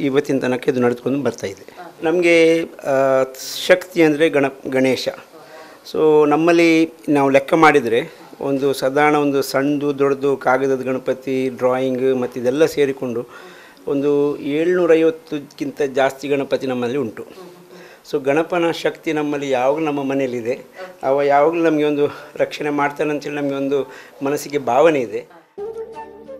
ಇವತ್ತಿನ ತನಕ ಇದು ನಡೆದುಕೊಂಡು ಬರ್ತಾಯಿದೆ. ನಮಗೆ ಶಕ್ತಿ ಅಂದರೆ ಗಣೇಶ. ಸೊ ನಮ್ಮಲ್ಲಿ ನಾವು ಲೆಕ್ಕ ಮಾಡಿದರೆ ಒಂದು ಸಾಧಾರಣ ಒಂದು ಸಣ್ಣದು ದೊಡ್ಡದು ಕಾಗದದ ಗಣಪತಿ, ಡ್ರಾಯಿಂಗ್ ಮತ್ತು ಇದೆಲ್ಲ ಸೇರಿಕೊಂಡು ಒಂದು 750ಕ್ಕಿಂತ ಜಾಸ್ತಿ ಗಣಪತಿ ನಮ್ಮಲ್ಲಿ ಉಂಟು. ಸೊ ಗಣಪನ ಶಕ್ತಿ ನಮ್ಮಲ್ಲಿ ಯಾವಾಗಲೂ ನಮ್ಮ ಮನೆಯಲ್ಲಿದೆ. ಯಾವಾಗಲೂ ನಮಗೆ ಒಂದು ರಕ್ಷಣೆ ಮಾಡ್ತಾನೆ ಅಂತೇಳಿ ನಮಗೆ ಒಂದು ಮನಸ್ಸಿಗೆ ಭಾವನೆ ಇದೆ.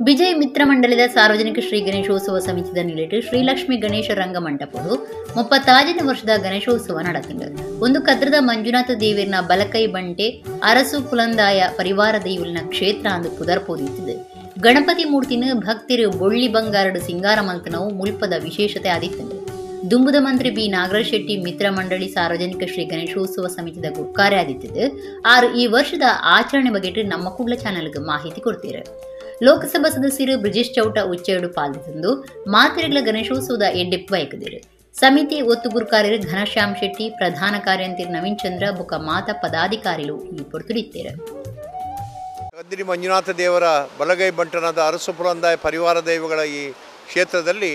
ವಿಜಯ್ ಮಿತ್ರ ಮಂಡಲದ ಸಾರ್ವಜನಿಕ ಶ್ರೀ ಗಣೇಶೋತ್ಸವ ಸಮಿತಿದ ನಿಲೆಟ್ಟು ಶ್ರೀಲಕ್ಷ್ಮಿ ಗಣೇಶ ರಂಗ ಮಂಟಪಡು 35ನೇ ವರ್ಷದ ಗಣೇಶೋತ್ಸವ ನಡೆತಿದೆ. ಒಂದು ಕದ್ರದ ಮಂಜುನಾಥ ದೇವರಿನ ಬಲಕೈ ಬಂಟೆ ಅರಸು ಕುಲಂದಾಯ ಪರಿವಾರ ದೇವಲಿನ ಕ್ಷೇತ್ರ ಅಂದು ಪುದರ್ಪೋದಿತ್ತಿದೆ. ಗಣಪತಿ ಮೂರ್ತಿನ ಭಕ್ತಿರು ಬೊಳ್ಳಿ ಬಂಗಾರಡು ಸಿಂಗಾರ ಮಲ್ತನವು ಮುಲ್ಪದ ವಿಶೇಷತೆ ಆದಿತ್ತಂದೆ. ದುಂಬುದ ಮಂತ್ರಿ ಬಿ ನಾಗರಾಜ್ ಶೆಟ್ಟಿ ಮಿತ್ರ ಮಂಡಳಿ ಸಾರ್ವಜನಿಕ ಶ್ರೀ ಗಣೇಶೋತ್ಸವ ಸಮಿತಿದ ಗುರುಕಾರ್ಯ ಆದಿತ್ತಿದೆ. ಈ ವರ್ಷದ ಆಚರಣೆ ಬಗ್ಗೆ ನಮ್ಮ ಕುಡ್ಲ ಚಾನೆಲ್ಗೆ ಮಾಹಿತಿ ಕೊಡ್ತೀರ. ಲೋಕಸಭಾ ಸದಸ್ಯರು ಬ್ರಿಜೇಶ್ ಚೌಟ ಉಚ್ಚೆರಡು ಪಾಲ್ಗೊಂಡು ಮಾತಿರೆಗಳ ಗಣೇಶೋತ್ಸವದ ಎಡ್ಡೆಪ್ಪು ವಹಿಸಿದರು. ಸಮಿತಿ ಒತ್ತು ಗುರುಕಾರ್ಯರು ಘನಶ್ಯಾಮ್ ಶೆಟ್ಟಿ, ಪ್ರಧಾನ ಕಾರ್ಯಂತಿರು ನವೀನ್ ಚಂದ್ರ ಬೊಕ್ಕ ಮಾತಾ ಪದಾಧಿಕಾರಿಗಳು ಈ ಪೊರ್ತುಡಿತ್ತೇರು. ಕದ್ದಿರಿ ಮಂಜುನಾಥ ದೇವರ ಬಲಗೈ ಬಂಟನಾದ ಅರಸು ಪುರಂದಾಯ ಪರಿವಾರ ದೈವಗಳ ಈ ಕ್ಷೇತ್ರದಲ್ಲಿ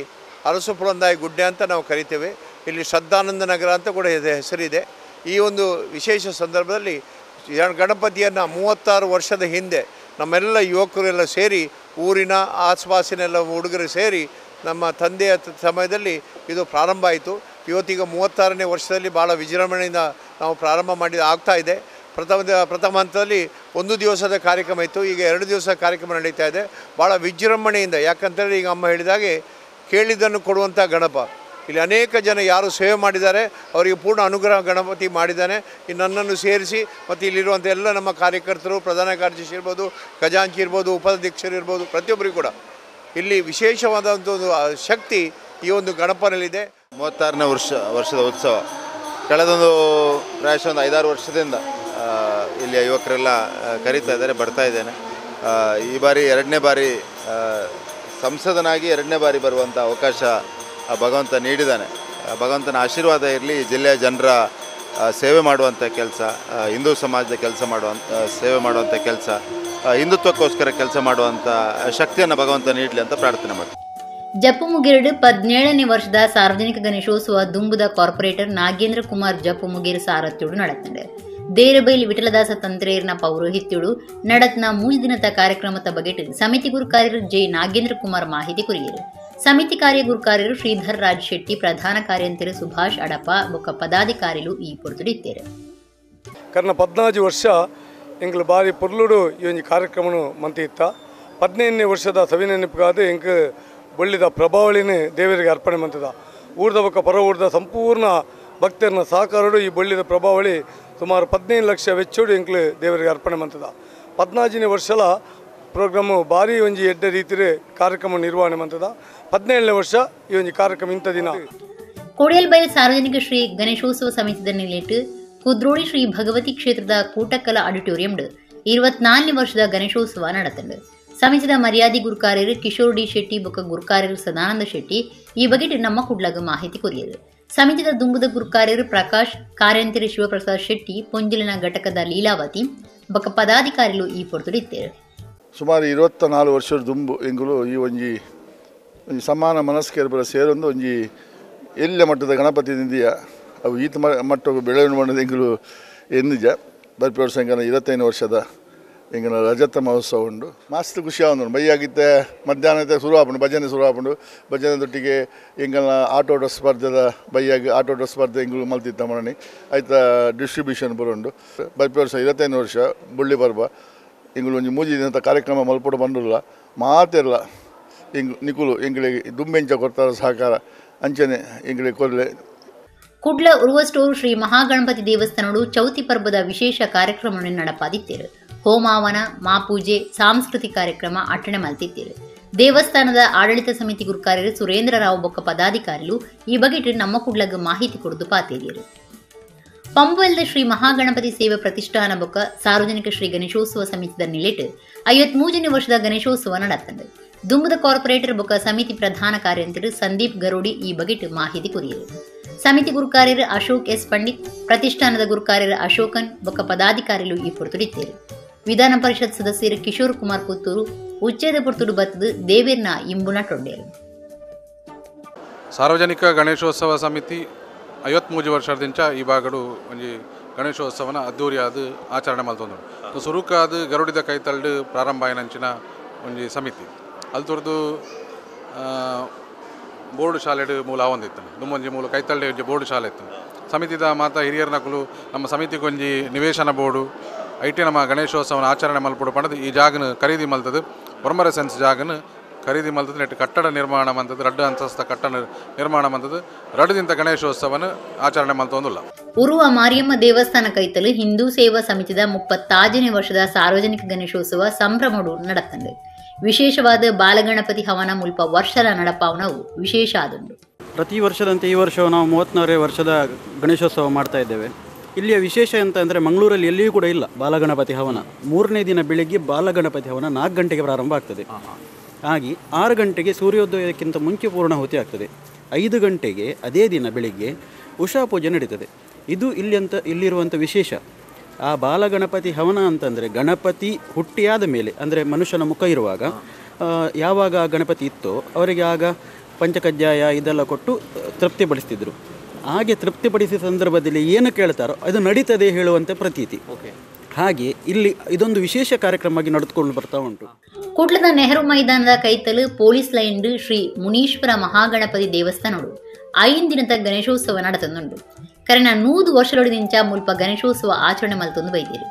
ಅರಸು ಪುರಂದಾಯಿ ಗುಡ್ಡೆ ಅಂತ ನಾವು ಕರಿತೇವೆ. ಇಲ್ಲಿ ಶ್ರದ್ಧಾನಂದ ನಗರ ಅಂತ ಕೂಡ ಹೆಸರಿದೆ. ಈ ಒಂದು ವಿಶೇಷ ಸಂದರ್ಭದಲ್ಲಿ ಗಣಪತಿಯನ್ನು 36 ವರ್ಷದ ಹಿಂದೆ ನಮ್ಮೆಲ್ಲ ಯುವಕರೆಲ್ಲ ಸೇರಿ, ಊರಿನ ಆಸುಪಾಸಿನೆಲ್ಲ ಹುಡುಗರು ಸೇರಿ ನಮ್ಮ ತಂದೆಯ ಸಮಯದಲ್ಲಿ ಇದು ಪ್ರಾರಂಭ ಆಯಿತು. ಇವತ್ತೀಗ 36ನೇ ವರ್ಷದಲ್ಲಿ ಭಾಳ ವಿಜೃಂಭಣೆಯಿಂದ ನಾವು ಪ್ರಾರಂಭ ಆಗ್ತಾ ಇದೆ. ಪ್ರಥಮ ಹಂತದಲ್ಲಿ 1 ದಿವಸದ ಕಾರ್ಯಕ್ರಮ ಇತ್ತು, ಈಗ 2 ದಿವಸ ಕಾರ್ಯಕ್ರಮ ನಡೀತಾ ಇದೆ ಭಾಳ ವಿಜೃಂಭಣೆಯಿಂದ. ಯಾಕಂತೇಳಿ ಈಗ ಅಮ್ಮ ಹೇಳಿದಾಗೆ ಕೇಳಿದ್ದನ್ನು ಕೊಡುವಂಥ ಗಣಪ. ಇಲ್ಲಿ ಅನೇಕ ಜನ ಯಾರು ಸೇವೆ ಮಾಡಿದ್ದಾರೆ ಅವರಿಗೆ ಪೂರ್ಣ ಅನುಗ್ರಹ ಗಣಪತಿ ಮಾಡಿದ್ದಾನೆ. ನನ್ನನ್ನು ಸೇರಿಸಿ ಮತ್ತು ಇಲ್ಲಿರುವಂಥ ಎಲ್ಲ ನಮ್ಮ ಕಾರ್ಯಕರ್ತರು, ಪ್ರಧಾನ ಕಾರ್ಯದರ್ಶಿ ಇರ್ಬೋದು, ಖಜಾಂಚಿ ಇರ್ಬೋದು, ಉಪಾಧ್ಯಕ್ಷರು ಇರ್ಬೋದು, ಪ್ರತಿಯೊಬ್ಬರಿಗೂ ಕೂಡ ಇಲ್ಲಿ ವಿಶೇಷವಾದಂಥ ಒಂದು ಶಕ್ತಿ ಈ ಒಂದು ಗಣಪನಲ್ಲಿದೆ. 36ನೇ ವರ್ಷದ ಉತ್ಸವ ಕಳೆದೊಂದು ಪ್ರಾಯಶಃ ಒಂದು 5-6 ವರ್ಷದಿಂದ ಇಲ್ಲಿಯ ಯುವಕರೆಲ್ಲ ಕರೀತಾ ಇದ್ದಾರೆ, ಬರ್ತಾ ಇದ್ದೇನೆ. ಈ ಬಾರಿ 2ನೇ ಬಾರಿ ಸಂಸದನಾಗಿ 2ನೇ ಬಾರಿ ಬರುವಂಥ ಅವಕಾಶ ಭಗವಂತ ನೀಡಿದ್ದಾನೆ. ಭಗವಂತನ ಆಶೀರ್ವಾದ ಇರಲಿ. ಜಿಲ್ಲೆಯ ಜನರ ಸೇವೆ ಮಾಡುವಂಥ ಕೆಲಸ, ಹಿಂದೂ ಸಮಾಜದ ಸೇವೆ ಮಾಡುವಂಥ ಕೆಲಸ, ಹಿಂದುತ್ವಕ್ಕೋಸ್ಕರ ಕೆಲಸ ಮಾಡುವಂಥ ಶಕ್ತಿಯನ್ನು ಭಗವಂತ ನೀಡಲಿ ಅಂತ ಪ್ರಾರ್ಥನೆ ಮಾಡ್ತೀನಿ. ಜಪ್ಪು ಮುಗೇರ್ಡ್ 17ನೇ ವರ್ಷದ ಸಾರ್ವಜನಿಕ ಗಣೇಶೋತ್ಸವ ದುಂಬುದ ಕಾರ್ಪೊರೇಟರ್ ನಾಗೇಂದ್ರ ಕುಮಾರ್ ಜಪ್ಪು ಮುಗೇರ್ ಸಾರಥ್ಯೋಡು നടത്തുന്നുണ്ട്. ದೇರಬೈಲ್ ವಿಠಲದಾಸ ತಂತ್ರೇರ್ನ ಪೌರೋಹಿತ್ಯೋಡು നടത്തുന്ന 3 ದಿನದ ಕಾರ್ಯಕ್ರಮದ ಬಗೆಟ್ ಸಮಿತಿ ಗುರುಕಾರ್ಯರು ಜೆ ನಾಗೇಂದ್ರ ಕುಮಾರ್ ಮಾಹಿತಿ ಕುರಿಯರು. ಸಮಿತಿ ಕಾರ್ಯ ಗುರುಕಾರ್ಯರು ಶ್ರೀಧರ್ ರಾಜ್ ಶೆಟ್ಟಿ, ಪ್ರಧಾನ ಕಾರ್ಯಂತರು ಸುಭಾಷ್ ಅಡಪ ಬೊಕ್ಕ ಪದಾಧಿಕಾರಿಗಳು ಈ ಪೊರ್ತುಡಿದ್ದೇರು. ಕಾರಣ 14 ವರ್ಷ ಎಂಕ್ಲು ಬಾರಿ ಪೊರ್ಲುಡು ಈ ಒಂದು ಕಾರ್ಯಕ್ರಮನು ಮಂತಿತ್ತ. 15ನೇ ವರ್ಷದ ಸವಿನೆನಪಿಗಾದ ಎಂಕ್ ಬಳ್ಳಿದ ಪ್ರಭಾವಳಿನೇ ದೇವರಿಗೆ ಅರ್ಪಣೆ ಮಂತದ. ಊರ್ದ ಬೊಕ್ಕ ಪರ ಊರ್ದ ಸಂಪೂರ್ಣ ಭಕ್ತರನ್ನ ಸಹಕಾರಡು ಈ ಬಳ್ಳಿದ ಪ್ರಭಾವಳಿ ಸುಮಾರು 15 ಲಕ್ಷ ವೆಚ್ಚೋಡು ಎಂಕ್ಲು ದೇವರಿಗೆ ಅರ್ಪಣೆ ಮಂತದ. 14ನೇ ವರ್ಷಲ ಪ್ರೋಗ್ರಾಮು ಭಾರಿ ಒಂಜಿ ಎಡ್ಡ ರೀತಿಯ ಕಾರ್ಯಕ್ರಮ ನಿರ್ವಹಣೆ ಮಂತದ. 17ನೇ ವರ್ಷ ಈ ಒಂದು ಕಾರ್ಯಕ್ರಮ ಇಂಥ ದಿನ ಕೋಡಿಯಲ್ಬೈಲ್ ಸಾರ್ವಜನಿಕ ಶ್ರೀ ಗಣೇಶೋತ್ಸವ ಸಮಿತಿದ ನಿಲೇಟ್ ಕುದ್ರೋಳಿ ಶ್ರೀ ಭಗವತಿ ಕ್ಷೇತ್ರದ ಕೂಟಕ್ಕಲ ಆಡಿಟೋರಿಯಂ 24ನೇ ವರ್ಷದ ಗಣೇಶೋತ್ಸವ ನಡೆತಂಡು. ಸಮಿತಿದ ಮರ್ಯಾದಿ ಗುರುಕಾರ್ಯರು ಕಿಶೋರ್ ಡಿ ಶೆಟ್ಟಿ ಬೊಕ್ಕ ಗುರುಕಾರ್ಯರು ಸದಾನಂದ ಶೆಟ್ಟಿ ಈ ಬಗೆಟ್ ನಮ್ಮ ಕುಡ್ಲಗ ಮಾಹಿತಿ ಕೊರಿಯರು. ಸಮಿತಿದ ದುಂಬುದ ಗುರುಕಾರ್ಯರು ಪ್ರಕಾಶ್, ಕಾರ್ಯಂತರಿ ಶಿವಪ್ರಸಾದ್ ಶೆಟ್ಟಿ, ಪೊಂಜಲಿನ ಘಟಕದ ಲೀಲಾವತಿ ಬೊಕ್ಕ ಪದಾಧಿಕಾರಿಗಳು ಈ ಪೊರ್ತುಡಿದ್ದೇರು. ಸುಮಾರು 24 ವರ್ಷದ ದುಂಬು ಎಂಗುಲು ಈ ಒಂಜಿ ಸಮಾನ ಮನಸ್ಕರ ಸೇರೊಂದು ಒಂಜಿ ಎಲ್ಲ ಮಟ್ಟದ ಗಣಪತಿ ನಿಂದಿಯ ಅವು ಈತ ಮಟ್ಟಕ್ಕೆ ಬೆಳವಣಿಗೆ ಮಾಡೋದು ಎಂಗುಲು ಎನ್ನಿಜ ಬರ್ಪಿ ವರ್ಷ ಎಂಗನ 25 ವರ್ಷದ ಎಂಗನ ರಜತ ಮಹೋತ್ಸವ ಉಂಡು. ಮಸ್ತ್ ಖುಷಿ ಆವೊಂದು ಬೈಯಾಗಿತ್ತೆ. ಮಧ್ಯಾಹ್ನ ಶುರು ಆಪುಂಡು, ಭಜನೆ ತೊಟ್ಟಿಗೆ ಎಂಗನ ಆಟೋಟ ಸ್ಪರ್ಧೆದ ಬೈಯಾಗಿ ಆಟೋಟ ಸ್ಪರ್ಧೆ ಎಂಗುಲು ಮಲ್ತಿತ್ತ ಮರಣಿ ಆಯ್ತ ಡಿಸ್ಟ್ರಿಬ್ಯೂಷನ್ ಬರೋಂಡು. ಬರ್ಪಿ ವರ್ಷ 25 ವರ್ಷ ಬುಳ್ಳಿ ಪರ್ಬ ಎಂಗುಲು ಒಂಜಿ 3 ದಿನದ ಕಾರ್ಯಕ್ರಮ ಮಲ್ಪೊಡು ಬಂದಿಲ್ಲ ಮಾತೆಲ್ಲ ನಿಕುಲು ಎಂಗಳಿಗೆ ದುಂಬೆಂಚ ಕೊಡ್ತಾರ ಸಹಕಾರ ಅಂಚನೆ ಎಂಗಳಿಗೆ ಕೊರಲೆ. ಕುಡ್ಲ ಉರುವ ಸ್ಟೋರ್ ಶ್ರೀ ಮಹಾಗಣಪತಿ ದೇವಸ್ಥಾನಡು ಚೌತಿ ಪರ್ಬದ ವಿಶೇಷ ಕಾರ್ಯಕ್ರಮವನ್ನು ನಡೆಪಾದಿತ್ತೇರು. ಹೋಮಾವನ, ಮಾಪೂಜೆ, ಸಾಂಸ್ಕೃತಿಕ ಕಾರ್ಯಕ್ರಮ ಅಟ್ಟಣೆ ಮಲ್ತಿದ್ದೇರು. ದೇವಸ್ಥಾನದ ಆಡಳಿತ ಸಮಿತಿ ಗುರುಕಾರ್ಯರು ಸುರೇಂದ್ರ ರಾವ್ ಬೊಕ್ಕ ಪದಾಧಿಕಾರಿಗಳು ಈ ಬಗೆಟ್ ನಮ್ಮ ಕುಡ್ಲಗ ಮಾಹಿತಿ ಕೊಡುದು ಪಾತೇರಿಯರು. ಪಂಬುವೆಲ್ದ ಶ್ರೀ ಮಹಾಗಣಪತಿ ಸೇವಾ ಪ್ರತಿಷ್ಠಾನ ಬೊಕ್ಕ ಸಾರ್ವಜನಿಕ ಶ್ರೀ ಗಣೇಶೋತ್ಸವ ಸಮಿತಿದ ನಿಲೇಟ್ 53ನೇ ವರ್ಷದ ಗಣೇಶೋತ್ಸವ ನಡೆತಂಡು. ದುಂಬುದ ಕಾರ್ಪೊರೇಟರ್ ಬೊಕ್ಕ ಸಮಿತಿ ಪ್ರಧಾನ ಕಾರ್ಯಂತರು ಸಂದೀಪ್ ಗರೋಡಿ ಈ ಬಗೆಟ್ ಮಾಹಿತಿ ಕೊರಿಯರು. ಸಮಿತಿ ಗುರುಕಾರ್ಯರು ಅಶೋಕ್ ಎಸ್ ಪಂಡಿತ್, ಪ್ರತಿಷ್ಠಾನದ ಗುರುಕಾರ್ಯರು ಅಶೋಕನ್ ಬೊಕ್ಕ ಪದಾಧಿಕಾರಿಗಳು ಈ ಪೊರ್ತುಡಿದ್ದೇರು. ವಿಧಾನ ಪರಿಷತ್ ಸದಸ್ಯರು ಕಿಶೋರ್ ಕುಮಾರ್ ಪುತ್ತೂರು, ಉಚ್ಚೇದ ಪೊರ್ತುಡು ಬತ್ತದು ದೇವೇರ್ನ ಇಂಬುನ ಟೊಂಡೇರು. ಸಾರ್ವಜನಿಕ ಗಣೇಶೋತ್ಸವ ಸಮಿತಿ 53 ವರ್ಷದಿಂದ ಈ ಬಾಗಡು ಒಂಜಿ ಗಣೇಶೋತ್ಸವನ ಅದ್ದೂರಿಯಾದ ಆಚರಣೆ ಮಲ್ತೊಂದು ಸುರುಕಾದ ಗರುಡಿದ ಕೈತಲ್ಡು ಪ್ರಾರಂಭ ಆಯ್ನಂಚಿನ ಒಂಜಿ ಸಮಿತಿ ಅಲ್ತುರ್ದು ಬೋರ್ಡ್ ಶಾಲೆಡ್ ಮೂಲ ಆವೊಂದಿತ್ತು. ದುಮ್ಮೊಂಜಿ ಮೂಲ ಕೈತಲ್ಡೆ ಒಂಜಿ ಬೋರ್ಡ್ ಶಾಲೆ ಇತ್ತು. ಸಮಿತಿದ ಮಾತ ಹಿರಿಯರ ನಕುಲು ನಮ್ಮ ಸಮಿತಿಗೊಂಜಿ ನಿವೇಶನ ಬೋರ್ಡು ಐಟಿ ನಮ್ಮ ಗಣೇಶೋತ್ಸವನ ಆಚರಣೆ ಮಲ್ಪಡು ಪಣದು ಈ ಜಾಗನ ಖರೀದಿ ಮಲ್ತದು ಒರ್ಮರ ಸೆನ್ಸ್ ಜಾಗನ ಖರೀದಿ ಮಲ್ತದ್ದು ನೆಟ್ಟು ಕಟ್ಟಡ ನಿರ್ಮಾಣ ಮಂತದ್ದು 2 ಅಂತಸ್ತ ಕಟ್ಟಡ ನಿರ್ಮಾಣ ಮಂತದ್ದು 2 ದಿನದ ಗಣೇಶೋತ್ಸವನ ಆಚರಣೆ ಮಲ್ತೊಂದುಲ್ಲ. ಉರುವ ಮಾರಿಯಮ್ಮ ದೇವಸ್ಥಾನ ಕೈತಲು ಹಿಂದೂ ಸೇವಾ ಸಮಿತಿದ 36ನೇ ವರ್ಷದ ಸಾರ್ವಜನಿಕ ಗಣೇಶೋತ್ಸವ ಸಂಭ್ರಮಡು ನಡೆತಂಡು. ವಿಶೇಷವಾದ ಬಾಲಗಣಪತಿ ಹವನ ಮುಲ್ಪ ವರ್ಷದ ನಡಪಾವನವು ವಿಶೇಷ ಆದುಂಡು. ಪ್ರತಿ ವರ್ಷದಂತೆ ಈ ವರ್ಷವು ನಾವು 34ನೇ ವರ್ಷದ ಗಣೇಶೋತ್ಸವ ಮಾಡ್ತಾ ಇದ್ದೇವೆ. ಇಲ್ಲಿಯ ವಿಶೇಷ ಅಂತ ಅಂದರೆ ಮಂಗಳೂರಲ್ಲಿ ಎಲ್ಲಿಯೂ ಕೂಡ ಇಲ್ಲ ಬಾಲಗಣಪತಿ ಹವನ. 3ನೇ ದಿನ ಬೆಳಿಗ್ಗೆ ಬಾಲಗಣಪತಿ ಹವನ 4 ಗಂಟೆಗೆ ಪ್ರಾರಂಭ ಆಗ್ತದೆ. ಹಾಗೆ 6 ಗಂಟೆಗೆ ಸೂರ್ಯೋದಯಕ್ಕಿಂತ ಮುಂಚೆ ಪೂರ್ಣಾಹುತಿ ಆಗ್ತದೆ. 5 ಗಂಟೆಗೆ ಅದೇ ದಿನ ಬೆಳಿಗ್ಗೆ ಉಷಾ ಪೂಜೆ ನಡೀತದೆ. ಇದು ಇಲ್ಲಿರುವಂಥ ವಿಶೇಷ. ಆ ಬಾಲಗಣಪತಿ ಹವನ ಅಂತಂದರೆ ಗಣಪತಿ ಹುಟ್ಟಿಯಾದ ಮೇಲೆ ಅಂದರೆ ಮನುಷ್ಯನ ಮುಖ ಇರುವಾಗ ಯಾವಾಗ ಗಣಪತಿ ಇತ್ತೋ ಅವರಿಗೆ ಆಗ ಪಂಚಕಜ್ಜಾಯ ಇದೆಲ್ಲ ಕೊಟ್ಟು ತೃಪ್ತಿಪಡಿಸ್ತಿದ್ರು. ಹಾಗೆ ತೃಪ್ತಿಪಡಿಸಿದ ಸಂದರ್ಭದಲ್ಲಿ ಏನು ಕೇಳ್ತಾರೋ ಅದು ನಡೀತದೆ ಹೇಳುವಂತೆ ಪ್ರತೀತಿ. ಹಾಗೆ ಇಲ್ಲಿ ಇದೊಂದು ವಿಶೇಷ ಕಾರ್ಯಕ್ರಮವಾಗಿ ನಡೆದುಕೊಂಡು ಬರ್ತಾ ಉಂಟು. ಕುಟ್ಲದ ನೆಹರು ಮೈದಾನದ ಕೈತಲು ಪೊಲೀಸ್ ಲೈನ್ ಶ್ರೀ ಮುನೀಶ್ವರ ಮಹಾಗಣಪತಿ ದೇವಸ್ಥಾನಡು 5 ದಿನದ ಗಣೇಶೋತ್ಸವ ನಡೆತುಂಡು. ಕರೆನ 100 ವರ್ಷದೊಳಗಿಂಚ ಮುಲ್ಪ ಗಣೇಶೋತ್ಸವ ಆಚರಣೆ ಮಲ್ತೊಂದು ಬೈದಿರು.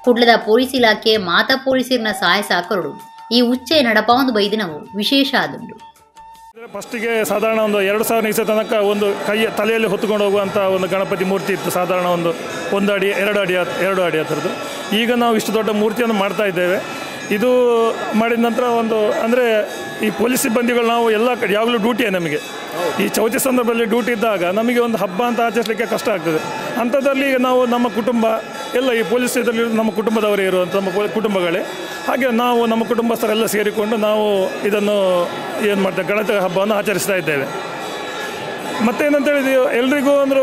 ಕುಡ್ಲದ ಪೊಲೀಸ್ ಇಲಾಖೆ ಮಾತಾ ಪೊಲೀಸರಿನ ಸಹಾಯ ಸಾಕರು ಈ ಉಚ್ಚೆ ನಡಪಾವೊಂದು ಬೈದಿನವು ವಿಶೇಷ ಆದುಂಡು. ಫಸ್ಟಿಗೆ ಸಾಧಾರಣ ಒಂದು 2000 ಇಸೆ ತನಕ ಒಂದು ತಲೆಯಲ್ಲಿ ಹೊತ್ತುಕೊಂಡು ಹೋಗುವಂಥ ಒಂದು ಗಣಪತಿ ಮೂರ್ತಿ ಇತ್ತು. ಸಾಧಾರಣ ಒಂದು 1 ಅಡಿ 2 ಅಡಿ ಹತ್ತಿರದ್ದು. ಈಗ ನಾವು ಇಷ್ಟು ದೊಡ್ಡ ಮೂರ್ತಿಯನ್ನು ಮಾಡ್ತಾ ಇದ್ದೇವೆ. ಇದು ಮಾಡಿದ ನಂತರ ಒಂದು ಅಂದರೆ ಈ ಪೊಲೀಸ್ ಸಿಬ್ಬಂದಿಗಳು ನಾವು ಎಲ್ಲ ಕಡೆ ಯಾವಾಗಲೂ ಡ್ಯೂಟಿಯೇ ನಮಗೆ. ಈ ಚೌತಿ ಸಂದರ್ಭದಲ್ಲಿ ಡ್ಯೂಟಿ ಇದ್ದಾಗ ನಮಗೆ ಒಂದು ಹಬ್ಬ ಅಂತ ಆಚರಿಸಲಿಕ್ಕೆ ಕಷ್ಟ ಆಗ್ತದೆ. ಅಂಥದ್ರಲ್ಲಿ ನಾವು ನಮ್ಮ ಕುಟುಂಬ ಎಲ್ಲ ಈ ಪೊಲೀಸ್ ಇದರಲ್ಲಿ ನಮ್ಮ ಕುಟುಂಬದವರೇ ಇರುವಂಥ ನಮ್ಮ ಕುಟುಂಬಗಳೇ. ಹಾಗೆ ನಾವು ನಮ್ಮ ಕುಟುಂಬಸ್ಥರೆಲ್ಲ ಸೇರಿಕೊಂಡು ನಾವು ಇದನ್ನು ಏನು ಮಾಡ್ತೇವೆ, ಗಣೇಶ ಹಬ್ಬವನ್ನು ಆಚರಿಸ್ತಾ ಇದ್ದೇವೆ. ಮತ್ತೇನಂತ ಹೇಳಿದ್ರೆ ಎಲ್ರಿಗೂ ಅಂದ್ರೆ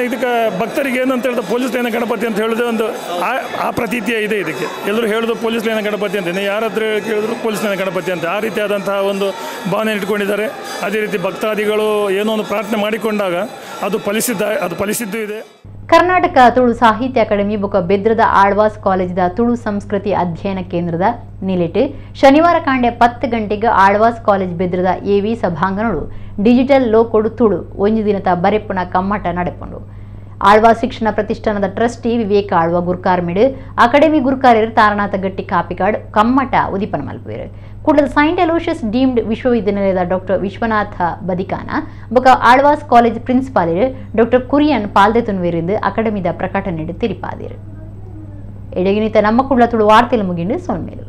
ಇದಕ್ಕೆ ಭಕ್ತರಿಗೆ ಏನಂತ ಹೇಳಿದ್ರೆ ಪೊಲೀಸ್ ಲೈನ್ ಗಣಪತಿ ಅಂತ ಹೇಳಿದ್ರೆ ಒಂದು ಆ ಪ್ರತೀತಿಯ ಇದೆ. ಇದಕ್ಕೆ ಎಲ್ಲರೂ ಹೇಳೋದು ಪೊಲೀಸ್ ಲೈನ್ ಗಣಪತಿ ಅಂತೇನೆ, ಯಾರಾದ್ರೂ ಕೇಳಿದ್ರು ಪೊಲೀಸ್ ಲೈನ್ ಗಣಪತಿ ಅಂತ ಆ ರೀತಿಯಾದಂತಹ ಒಂದು ಭಾವನೆ ಇಟ್ಕೊಂಡಿದ್ದಾರೆ. ಅದೇ ರೀತಿ ಭಕ್ತಾದಿಗಳು ಏನೋ ಒಂದು ಪ್ರಾರ್ಥನೆ ಮಾಡಿಕೊಂಡಾಗ ಅದು ಫಲಿಸಿದ್ದು ಇದೆ. ಕರ್ನಾಟಕ ತುಳು ಸಾಹಿತ್ಯ ಅಕಾಡೆಮಿ ಬೊಕ ಬೆದ್ರದ ಆಳ್ವಾಸ್ ಕಾಲೇಜಿದ ತುಳು ಸಂಸ್ಕೃತಿ ಅಧ್ಯಯನ ಕೇಂದ್ರದ ನಿಲಿಟ್ ಶನಿವಾರ ಕಾಂಡೆ 10 ಗಂಟೆಗೆ ಆಳ್ವಾಸ್ ಕಾಲೇಜ್ ಬೆದ್ರದ ಎವಿ ಸಭಾಂಗಣಗಳು ಡಿಜಿಟಲ್ ಲೋಕೊಡು ತುಳು 1 ದಿನದ ಬರೆಪ್ಪುನ ಕಮ್ಮಟ ನಡೆಪುಂಡು. ಆಳ್ವಾಸ್ ಶಿಕ್ಷಣ ಪ್ರತಿಷ್ಠಾನದ ಟ್ರಸ್ಟಿ ವಿವೇಕ ಆಳ್ವ ಗುರ್ಕಾರ್ಮಿಡ್ ಅಕಾಡೆಮಿ ಗುರ್ಕಾರ್ಯರು ತಾರನಾಥ ಗಟ್ಟಿ ಕಾಪಿಕಾಡ್ ಕಮ್ಮಟ ಉದಿಪನ ಮಲ್ಪುವೆರು. ಕೂಡಲ ಸೈಂಟ್ ಅಲೋಷಿಯಸ್ ಡೀಮ್ಡ್ ವಿಶ್ವವಿದ್ಯಾನಿಲಯದ ಡಾಕ್ಟರ್ ವಿಶ್ವನಾಥ ಬದಿಕಾನ ಬೊಕ Alva's college principal doctor Kurian ಪಾಲ್ದೆತುನ್ವೇರಿಂದ ಅಕಾಡೆಮಿದ ಪ್ರಕಟಣೆ ತಿರಿಪಾದಿರು. ಎಡಗಿನಿತ ನಮ್ಮ ಕುಡ್ಲ ತುಳು ವಾರ್ತೆಲು ಮುಗಿಂಡು ಸೊನ್ಮೇಲು.